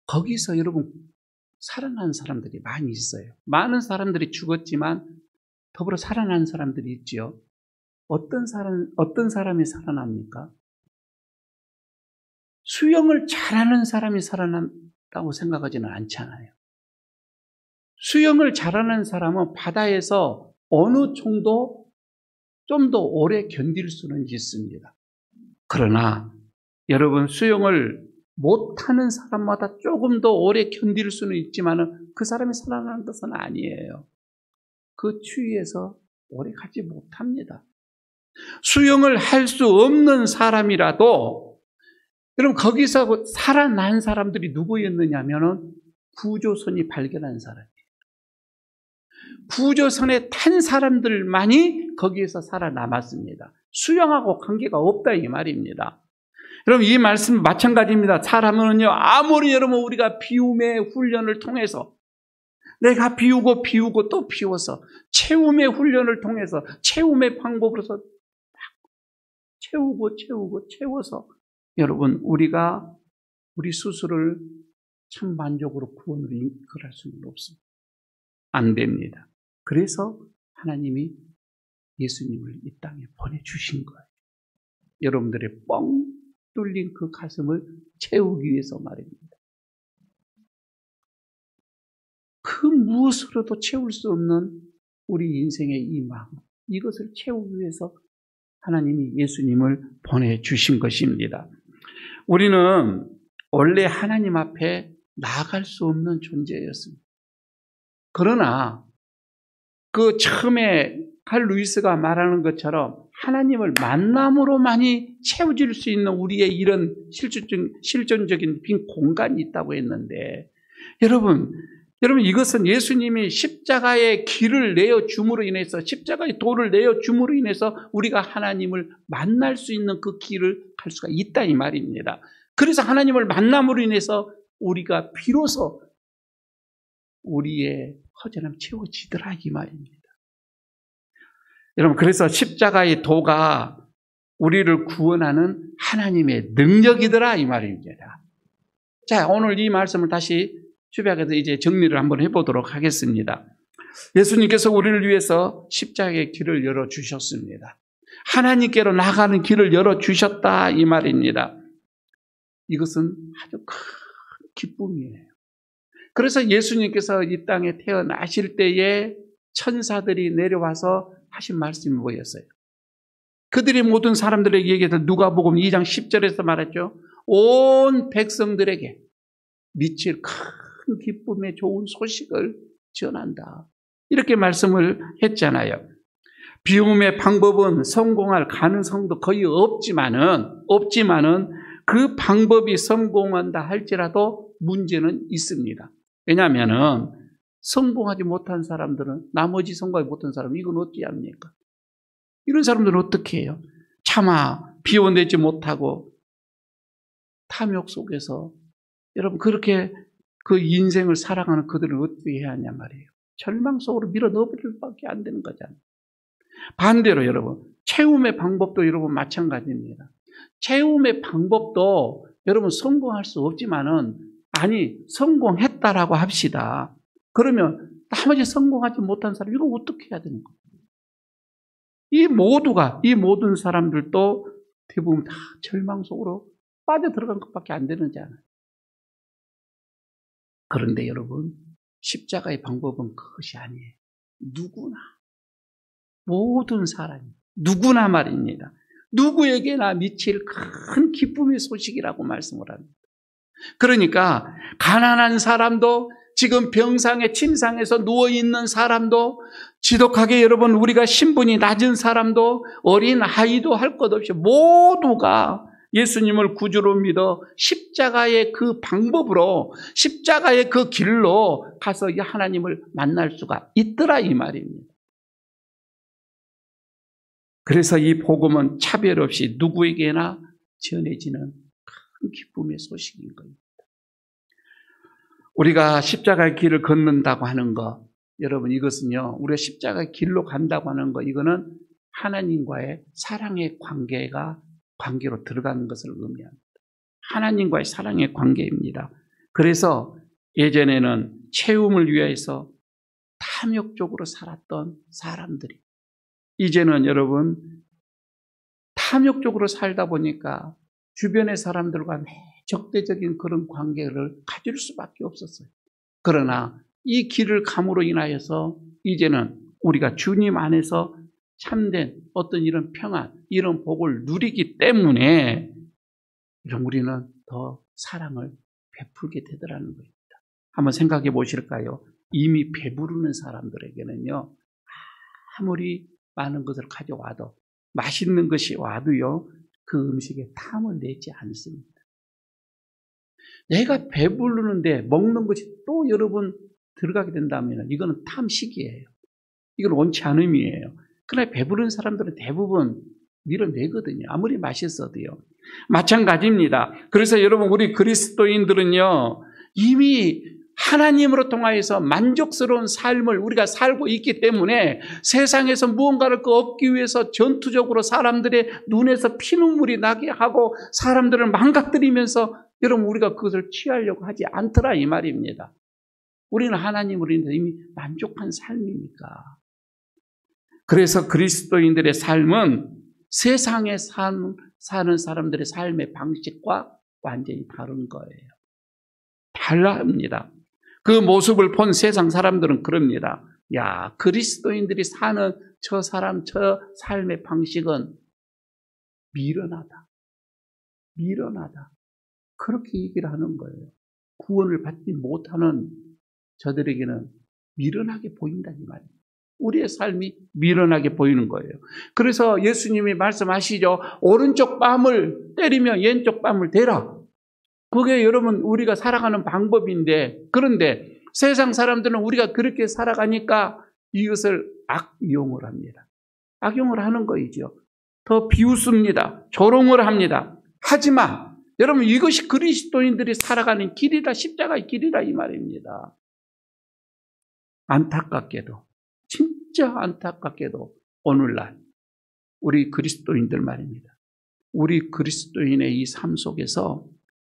Speaker 1: 거기서 여러분 살아난 사람들이 많이 있어요. 많은 사람들이 죽었지만 더불어 살아난 사람들이 있죠. 어떤 사람이 살아납니까? 수영을 잘하는 사람이 살아난다고 생각하지는 않잖아요. 수영을 잘하는 사람은 바다에서 어느 정도 좀 더 오래 견딜 수는 있습니다. 그러나 여러분 수영을 못하는 사람마다 조금 더 오래 견딜 수는 있지만 그 사람이 살아나는 것은 아니에요. 그 추위에서 오래 가지 못합니다. 수영을 할 수 없는 사람이라도 여러분 거기서 살아난 사람들이 누구였느냐면은 구조선이 발견한 사람이에요. 구조선에 탄 사람들만이 거기에서 살아남았습니다. 수영하고 관계가 없다 이 말입니다. 여러분 이 말씀 마찬가지입니다. 사람은요 아무리 여러분 우리가 비움의 훈련을 통해서 내가 비우고 또 비워서 채움의 훈련을 통해서 채움의 방법으로서 채워서 여러분 우리가 우리 스스로를 참 만족으로 구원으로 이끌할 수는 없습니다. 안 됩니다. 그래서 하나님이 예수님을 이 땅에 보내주신 거예요. 여러분들의 뻥 뚫린 그 가슴을 채우기 위해서 말입니다. 그 무엇으로도 채울 수 없는 우리 인생의 이 마음, 이것을 채우기 위해서 하나님이 예수님을 보내주신 것입니다. 우리는 원래 하나님 앞에 나아갈 수 없는 존재였습니다. 그러나 그 처음에 칼 루이스가 말하는 것처럼 하나님을 만남으로만이 채워질 수 있는 우리의 이런 실존적인 빈 공간이 있다고 했는데 여러분 이것은 예수님이 십자가의 길을 내어줌으로 인해서 십자가의 도를 내어줌으로 인해서 우리가 하나님을 만날 수 있는 그 길을 갈 수가 있다 이 말입니다. 그래서 하나님을 만남으로 인해서 우리가 비로소 우리의 허전함 채워지더라 이 말입니다. 여러분 그래서 십자가의 도가 우리를 구원하는 하나님의 능력이더라 이 말입니다. 자 오늘 이 말씀을 다시 주벽에서 이제 정리를 한번 해보도록 하겠습니다. 예수님께서 우리를 위해서 십자가의 길을 열어주셨습니다. 하나님께로 나가는 길을 열어주셨다 이 말입니다. 이것은 아주 큰 기쁨이에요. 그래서 예수님께서 이 땅에 태어나실 때에 천사들이 내려와서 하신 말씀이 뭐였어요? 그들이 모든 사람들에게 얘기해서 누가복음 2장 10절에서 말했죠. 온 백성들에게 미칠 큰 기쁨의 좋은 소식을 전한다. 이렇게 말씀을 했잖아요. 비움의 방법은 성공할 가능성도 거의 없지만은 그 방법이 성공한다 할지라도 문제는 있습니다. 왜냐하면은 성공하지 못한 사람들은 나머지 성공하지 못한 사람은 이건 어떻게 합니까? 이런 사람들은 어떻게 해요? 차마 비워내지 못하고 탐욕 속에서 여러분 그렇게 그 인생을 살아가는 그들은 어떻게 해야 하냐 말이에요. 절망 속으로 밀어 넣어버릴 밖에 안 되는 거잖아요. 반대로 여러분 채움의 방법도 여러분 마찬가지입니다. 채움의 방법도 여러분 성공할 수 없지만은 성공했다라고 합시다. 그러면 나머지 성공하지 못한 사람 이거 어떻게 해야 되는 거예요? 이 모든 사람들도 대부분 다 절망 속으로 빠져 들어간 것밖에 안 되는잖아요. 그런데 여러분 십자가의 방법은 그것이 아니에요. 모든 사람이 누구나 말입니다. 누구에게나 미칠 큰 기쁨의 소식이라고 말씀을 합니다. 그러니까 가난한 사람도 지금 병상에 침상에서 누워있는 사람도 지독하게 여러분 우리가 신분이 낮은 사람도 어린 아이도 할 것 없이 모두가 예수님을 구주로 믿어 십자가의 그 방법으로, 십자가의 그 길로 가서 하나님을 만날 수가 있더라 이 말입니다. 그래서 이 복음은 차별 없이 누구에게나 전해지는 큰 기쁨의 소식인 겁니다. 우리가 십자가의 길을 걷는다고 하는 것, 여러분 이것은요, 우리가 십자가의 길로 간다고 하는 것, 이거는 하나님과의 사랑의 관계로 들어가는 것을 의미합니다. 하나님과의 사랑의 관계입니다. 그래서 예전에는 채움을 위해서 탐욕적으로 살았던 사람들이 이제는 여러분 탐욕적으로 살다 보니까 주변의 사람들과 적대적인 그런 관계를 가질 수밖에 없었어요. 그러나 이 길을 감으로 인하여서 이제는 우리가 주님 안에서 참된 어떤 이런 평안, 이런 복을 누리기 때문에 우리는 더 사랑을 베풀게 되더라는 겁니다. 한번 생각해 보실까요? 이미 배부르는 사람들에게는요, 아무리 많은 것을 가져와도, 맛있는 것이 와도요, 그 음식에 탐을 내지 않습니다. 내가 배부르는데 먹는 것이 또 여러분 들어가게 된다면 이거는 탐식이에요. 이건 원치 않음이에요. 그러나 배부른 사람들은 대부분 밀어내거든요. 아무리 맛있어도요. 마찬가지입니다. 그래서 여러분 우리 그리스도인들은요, 이미 하나님으로 통하여서 만족스러운 삶을 우리가 살고 있기 때문에 세상에서 무언가를 얻기 위해서 전투적으로 사람들의 눈에서 피눈물이 나게 하고 사람들을 망가뜨리면서 여러분 우리가 그것을 취하려고 하지 않더라 이 말입니다. 우리는 하나님으로 인해서 이미 만족한 삶이니까. 그래서 그리스도인들의 삶은 세상에 사는 사람들의 삶의 방식과 완전히 다른 거예요. 달라합니다. 그 모습을 본 세상 사람들은 그럽니다. 야, 그리스도인들이 사는 저 삶의 방식은 미련하다. 그렇게 얘기를 하는 거예요. 구원을 받지 못하는 저들에게는 미련하게 보인다 이 말이에요. 우리의 삶이 미련하게 보이는 거예요. 그래서 예수님이 말씀하시죠. 오른쪽 뺨을 때리며 왼쪽 뺨을 대라. 그게 여러분 우리가 살아가는 방법인데, 그런데 세상 사람들은 우리가 그렇게 살아가니까 이것을 악용을 합니다. 악용을 하는 거이죠. 더 비웃습니다. 조롱을 합니다. 하지만 여러분 이것이 그리스도인들이 살아가는 길이다, 십자가의 길이다 이 말입니다. 안타깝게도, 진짜 안타깝게도 오늘날 우리 그리스도인들 말입니다. 우리 그리스도인의 이 삶 속에서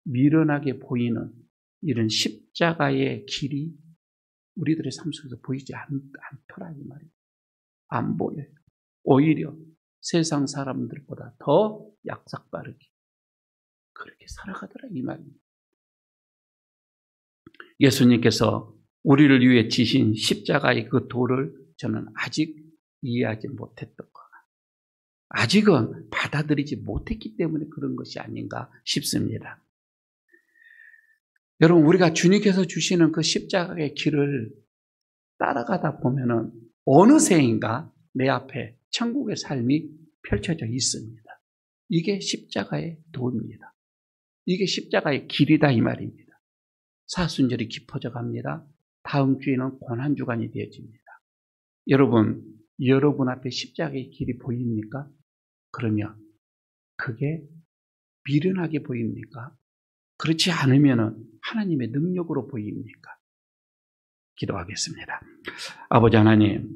Speaker 1: 미련하게 보이는 이런 십자가의 길이 우리들의 삶 속에서 보이지 않더라 이 말이에요. 안 보여요. 오히려 세상 사람들보다 더 약삭빠르게 그렇게 살아가더라 이 말입니다. 예수님께서 우리를 위해 지신 십자가의 그 도를 저는 아직 이해하지 못했던 거, 아직은 받아들이지 못했기 때문에 그런 것이 아닌가 싶습니다. 여러분 우리가 주님께서 주시는 그 십자가의 길을 따라가다 보면은 어느새인가 내 앞에 천국의 삶이 펼쳐져 있습니다. 이게 십자가의 도입니다. 이게 십자가의 길이다 이 말입니다. 사순절이 깊어져 갑니다. 다음 주에는 고난주간이 되어집니다. 여러분 앞에 십자가의 길이 보입니까? 그러면 그게 미련하게 보입니까? 그렇지 않으면 하나님의 능력으로 보입니까? 기도하겠습니다. 아버지 하나님,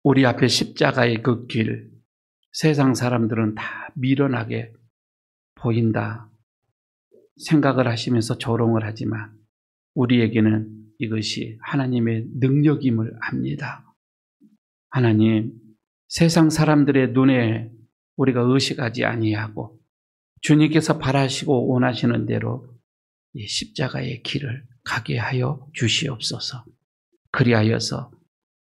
Speaker 1: 우리 앞에 십자가의 그 길, 세상 사람들은 다 미련하게 보인다 생각을 하시면서 조롱을 하지만 우리에게는 이것이 하나님의 능력임을 압니다. 하나님, 세상 사람들의 눈에 우리가 의식하지 아니하고 주님께서 바라시고 원하시는 대로 이 십자가의 길을 가게 하여 주시옵소서. 그리하여서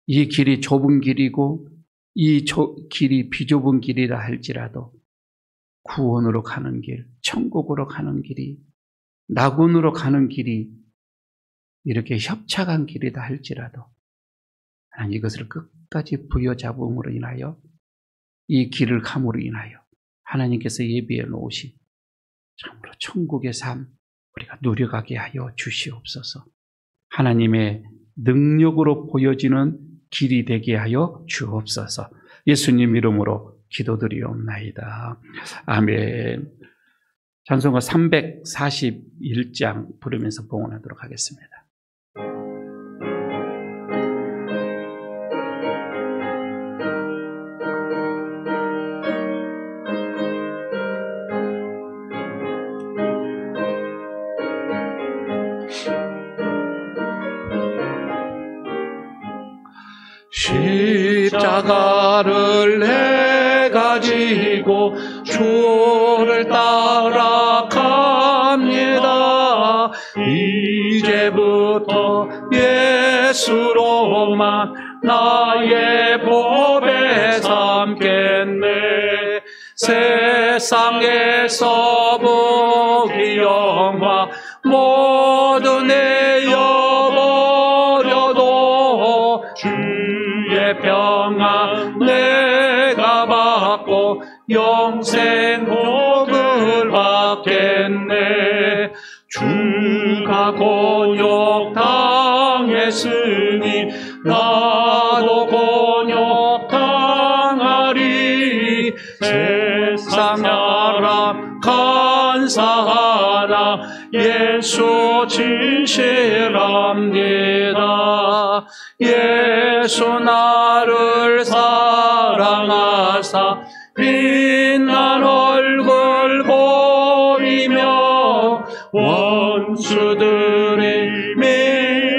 Speaker 1: 이 길이 좁은 길이고 이 길이 비좁은 길이라 할지라도 구원으로 가는 길, 천국으로 가는 길이, 낙원으로 가는 길이 이렇게 협착한 길이다 할지라도 하나님 이것을 끝까지 부여잡음으로 인하여 이 길을 감으로 인하여 하나님께서 예비해 놓으신 참으로 천국의 삶 우리가 누려가게 하여 주시옵소서. 하나님의 능력으로 보여지는 길이 되게 하여 주옵소서. 예수님 이름으로 기도드리옵나이다. 아멘. 찬송가 341장 부르면서 봉헌하도록 하겠습니다.
Speaker 2: 십자가를 내가 지고 주를 따라갑니다. 이제부터 예수로만 나의 법에 삼겠네. 세상에서 복이 영화 모두 내어버려도 주의 평안 내가 받고 영생 복을 받겠네. 주가 곤욕 당했으니 나도 곤욕 당하리. 세상 사람 간사하나 예수 진실합니다. 예수 나를 사랑하사 빛난 얼굴 보이며 원수들이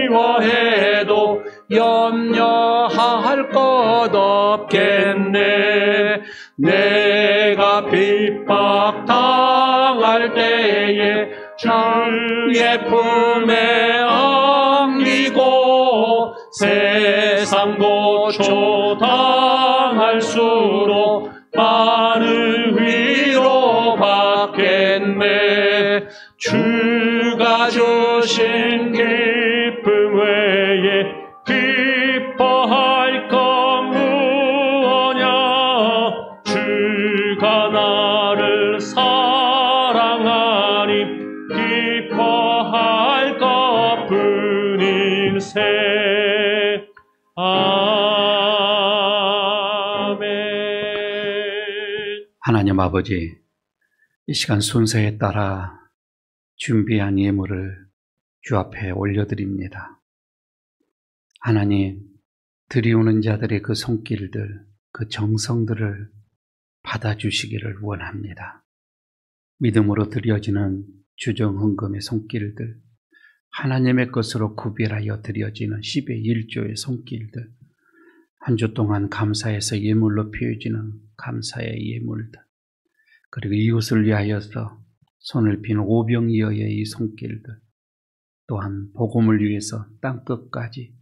Speaker 2: 미워해도 염려할 것 없겠네. 내가 핍박당할 때에 주의 품에 안기고 세상 고초 당할수록 많은 위로 받겠네. 주가 주신 기쁨 외에 기뻐할 것 무엇냐. 주가 나를 사랑하니 기뻐할 것뿐일세. 아멘.
Speaker 1: 하나님 아버지, 이 시간 순서에 따라 준비한 예물을 주 앞에 올려드립니다. 하나님, 드리오는 자들의 그 손길들, 그 정성들을 받아주시기를 원합니다. 믿음으로 드려지는 주정헌금의 손길들, 하나님의 것으로 구별하여 드려지는 10의 1조의 손길들, 한 주 동안 감사해서 예물로 피워지는 감사의 예물들, 그리고 이웃을 위하여서 손을 핀 오병이어의 이 손길들, 또한 복음을 위해서 땅끝까지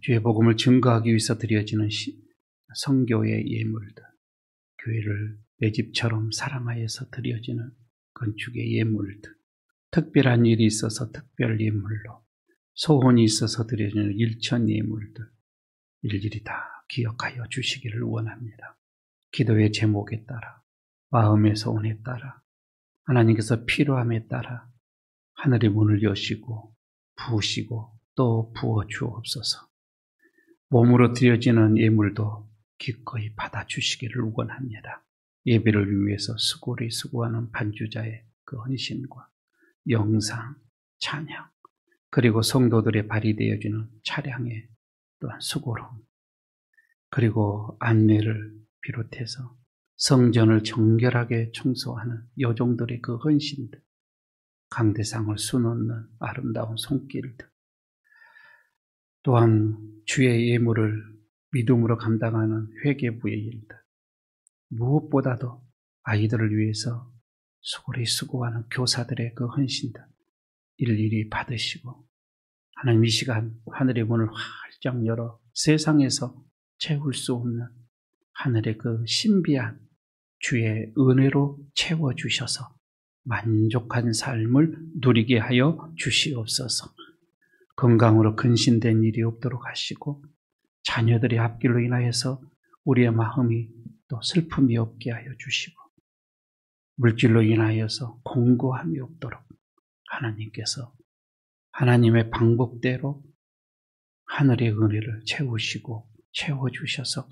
Speaker 1: 주의 복음을 증거하기 위해서 드려지는 선교의 예물들, 교회를 내 집처럼 사랑하여서 드려지는 건축의 예물들, 특별한 일이 있어서 특별 예물로, 소원이 있어서 드려지는 일천 예물들, 일일이 다 기억하여 주시기를 원합니다. 기도의 제목에 따라, 마음의 소원에 따라, 하나님께서 필요함에 따라 하늘의 문을 여시고 부으시고 또 부어 주옵소서. 몸으로 드려지는 예물도 기꺼이 받아주시기를 원합니다. 예배를 위해서 수고하는 반주자의 그 헌신과 영상, 찬양, 그리고 성도들의 발휘되어지는 차량의 또한 수고로움, 그리고 안내를 비롯해서 성전을 정결하게 청소하는 여종들의 그 헌신들, 강대상을 수놓는 아름다운 손길들, 또한 주의 예물을 믿음으로 감당하는 회개부의 일들, 무엇보다도 아이들을 위해서 소홀히 수고하는 교사들의 그 헌신들 일일이 받으시고, 하나님 이 시간 하늘의 문을 활짝 열어 세상에서 채울 수 없는 하늘의 그 신비한 주의 은혜로 채워주셔서 만족한 삶을 누리게 하여 주시옵소서. 건강으로 근신된 일이 없도록 하시고, 자녀들의 앞길로 인하여서 우리의 마음이 또 슬픔이 없게 하여 주시고, 물질로 인하여서 공고함이 없도록 하나님께서 하나님의 방법대로 하늘의 은혜를 채우시고 채워주셔서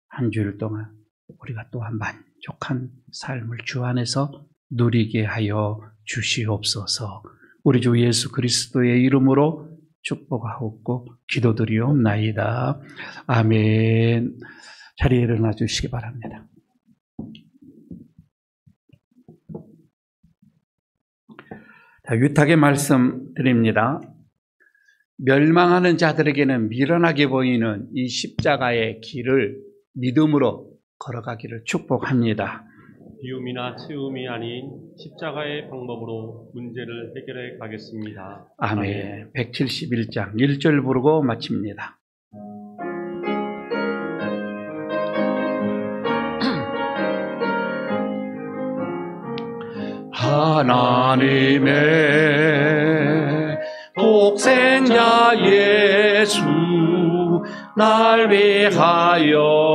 Speaker 1: 한 주일 동안 우리가 또한 만족한 삶을 주 안에서 누리게 하여 주시옵소서. 우리 주 예수 그리스도의 이름으로 축복하옵고 기도드리옵나이다. 아멘. 자리에 일어나 주시기 바랍니다. 자, 위탁의 말씀 드립니다. 멸망하는 자들에게는 미련하게 보이는 이 십자가의 길을 믿음으로 걸어가기를 축복합니다.
Speaker 2: 비움이나 채움이 아닌 십자가의 방법으로 문제를 해결해 가겠습니다.
Speaker 1: 아멘. 171장 1절 부르고 마칩니다. 하나님의 독생자 예수 날 위하여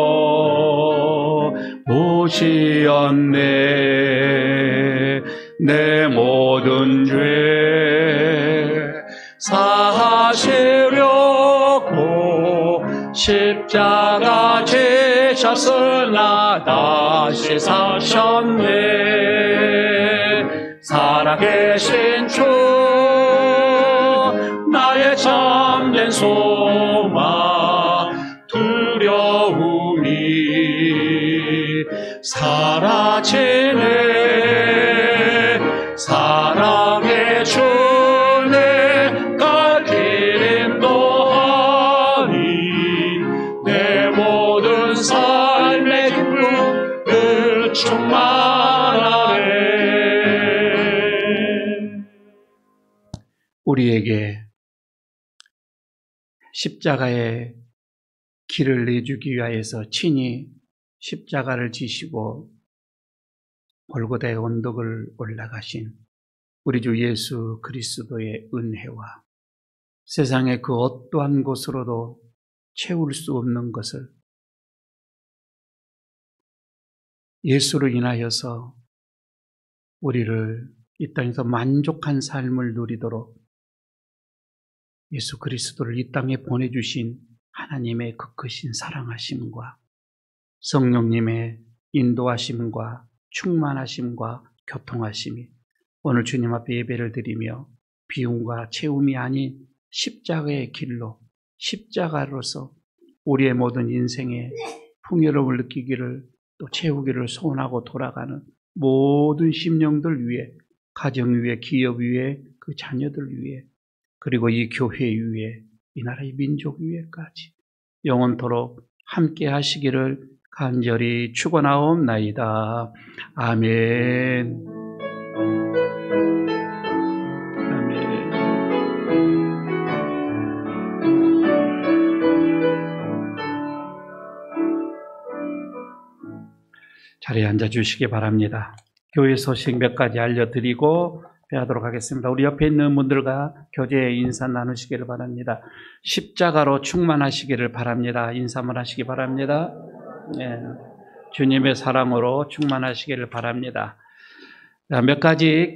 Speaker 1: 오시었네. 내 모든 죄 사하시려고 십자가 지셨으나 다시 사셨네. 살아계신 주 나의 참된 소망 두려움이 사라지네. 사랑의 주내 갈 길 인도하니 내 모든 삶의 기쁨을 충만하네. 우리에게 십자가의 길을 내주기 위하여서 친히 십자가를 지시고 골고다의 언덕을 올라가신 우리 주 예수 그리스도의 은혜와 세상의 그 어떠한 곳으로도 채울 수 없는 것을 예수로 인하여서 우리를 이 땅에서 만족한 삶을 누리도록 예수 그리스도를 이 땅에 보내주신 하나님의 그 크신 사랑하심과 성령님의 인도하심과 충만하심과 교통하심이 오늘 주님 앞에 예배를 드리며 비움과 채움이 아닌 십자가의 길로 십자가로서 우리의 모든 인생의 풍요로움을 느끼기를 또 채우기를 소원하고 돌아가는 모든 심령들 위해, 가정 위해, 기업 위해, 그 자녀들 위해, 그리고 이 교회 위에, 이 나라의 민족 위에까지 영원토록 함께 하시기를 간절히 축원하옵나이다. 아멘. 아멘. 자리에 앉아 주시기 바랍니다. 교회 소식 몇 가지 알려드리고 배하도록 하겠습니다. 우리 옆에 있는 분들과 교제 인사 나누시기를 바랍니다. 십자가로 충만하시기를 바랍니다. 인사만 하시기 바랍니다. 예, 주님의 사랑으로 충만하시기를 바랍니다. 몇 가지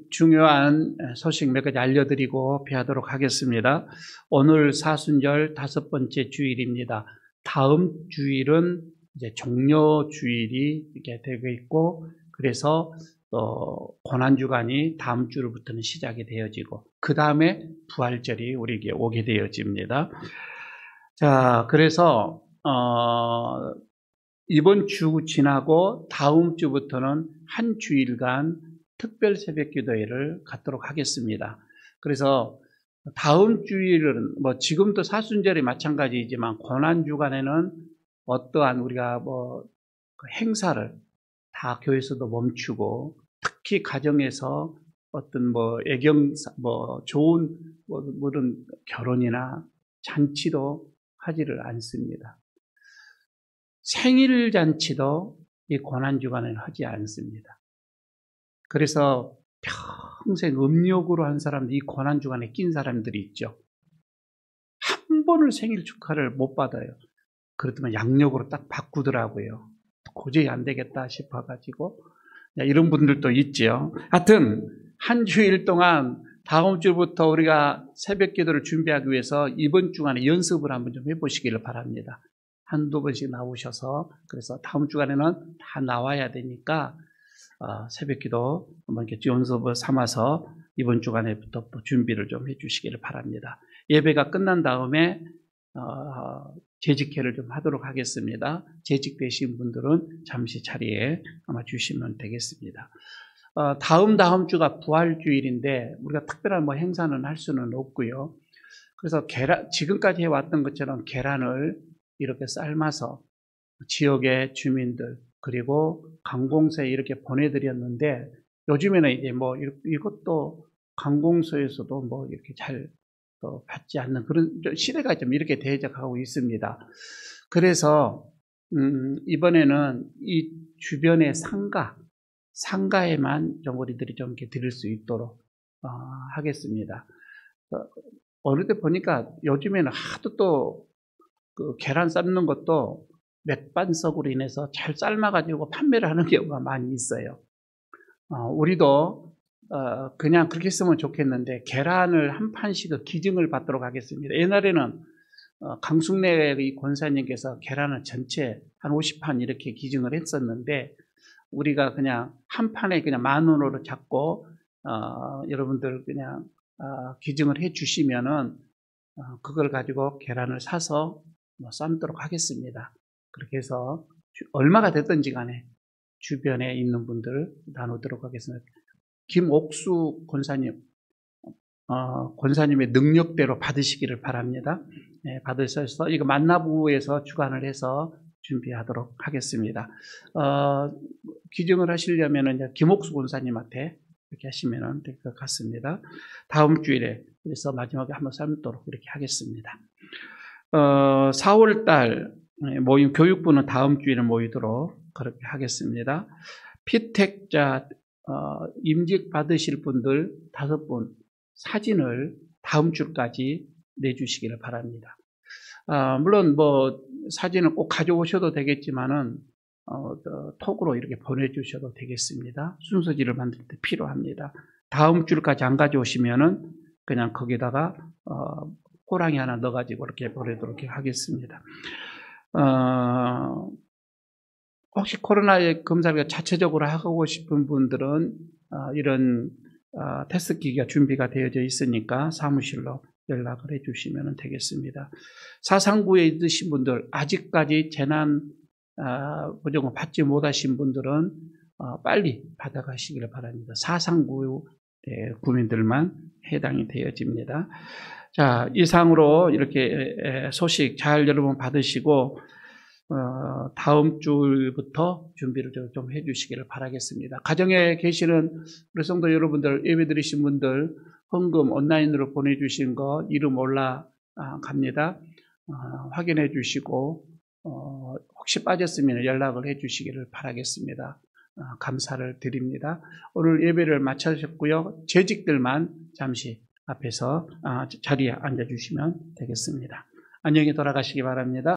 Speaker 1: 중요한 소식 몇 가지 알려드리고 배하도록 하겠습니다. 오늘 사순절 5번째 주일입니다. 다음 주일은 이제 종려 주일이 이렇게 되고 있고, 그래서 고난주간이 다음 주로부터는 시작이 되어지고, 그 다음에 부활절이 우리에게 오게 되어집니다. 자, 그래서 이번 주 지나고 다음 주부터는 한 주일간 특별 새벽 기도회를 갖도록 하겠습니다. 그래서 다음 주일은 지금도 사순절이 마찬가지이지만 고난주간에는 어떠한 우리가 행사를 다 교회에서도 멈추고, 특히 가정에서 어떤 좋은 그런 결혼이나 잔치도 하지를 않습니다. 생일 잔치도 이 고난주간에는 하지 않습니다. 그래서 평생 음욕으로 한 사람들, 이 고난주간에 낀 사람들이 있죠. 한 번을 생일 축하를 못 받아요. 그렇다면 양력으로 딱 바꾸더라고요. 도저히 안 되겠다 싶어가지고. 이런 분들도 있지요. 하여튼 한 주일 동안 다음 주부터 우리가 새벽 기도를 준비하기 위해서 이번 주간에 연습을 한번 좀 해보시기를 바랍니다. 한두 번씩 나오셔서 그래서 다음 주간에는 다 나와야 되니까 새벽 기도 한번 이렇게 연습을 삼아서 이번 주간에부터 또 준비를 좀 해주시기를 바랍니다. 예배가 끝난 다음에 재직회를 좀 하도록 하겠습니다. 재직되신 분들은 잠시 자리에 아마 주시면 되겠습니다. 다음 주가 부활주일인데 우리가 특별한 뭐 행사는 할 수는 없고요. 그래서 지금까지 해왔던 것처럼 계란을 이렇게 삶아서 지역의 주민들 그리고 관공서에 이렇게 보내드렸는데 요즘에는 이제 뭐 이것도 관공서에서도 뭐 이렇게 잘 받지 않는 그런 시대가 좀 이렇게 대적하고 있습니다. 그래서 이번에는 이 주변의 상가에만 좀 우리들이 좀 이렇게 드릴 수 있도록 하겠습니다. 어느 때 보니까 요즘에는 하도 또 그 계란 삶는 것도 맥반석으로 인해서 잘 삶아가지고 판매를 하는 경우가 많이 있어요. 우리도 그냥 그렇게 쓰면 좋겠는데 계란을 한 판씩 기증을 받도록 하겠습니다. 옛날에는 강숙래의 권사님께서 계란을 전체 한 50판 이렇게 기증을 했었는데 우리가 그냥 한 판에 그냥 10,000원으로 잡고 여러분들 그냥 기증을 해 주시면은 그걸 가지고 계란을 사서 삶도록 하겠습니다. 그렇게 해서 얼마가 됐든지 간에 주변에 있는 분들 나누도록 하겠습니다. 김옥수 권사님의 능력대로 받으시기를 바랍니다. 네, 받으셔서 이거 만나부에서 주관을 해서 준비하도록 하겠습니다. 기증을 하시려면 이제 김옥수 권사님한테 이렇게 하시면 될 것 같습니다. 다음 주일에 그래서 마지막에 한번 삶도록 이렇게 하겠습니다. 4월달 모임 교육부는 다음 주일에 모이도록 그렇게 하겠습니다. 피택자 임직 받으실 분들 5분 사진을 다음 주까지 내주시기를 바랍니다. 물론 뭐 사진을 꼭 가져오셔도 되겠지만은 톡으로 이렇게 보내주셔도 되겠습니다. 순서지를 만들 때 필요합니다. 다음 주까지 안 가져오시면은 그냥 거기다가 호랑이 하나 넣어가지고 이렇게 보내도록 하겠습니다. 혹시 코로나 검사를 자체적으로 하고 싶은 분들은 이런 테스트기가 준비가 되어져 있으니까 사무실로 연락을 해주시면 되겠습니다. 사상구에 있으신 분들 아직까지 재난 보조금 받지 못하신 분들은 빨리 받아가시기를 바랍니다. 사상구 구민들만 해당이 되어집니다. 자, 이상으로 이렇게 소식 잘 여러분 받으시고 다음 주부터 준비를 좀 해주시기를 바라겠습니다. 가정에 계시는 우리 성도 여러분들, 예배 드리신 분들 헌금 온라인으로 보내주신 거 이름 올라갑니다. 확인해 주시고 혹시 빠졌으면 연락을 해 주시기를 바라겠습니다. 감사를 드립니다. 오늘 예배를 마치셨고요. 재직들만 잠시 앞에서 자리에 앉아주시면 되겠습니다. 안녕히 돌아가시기 바랍니다.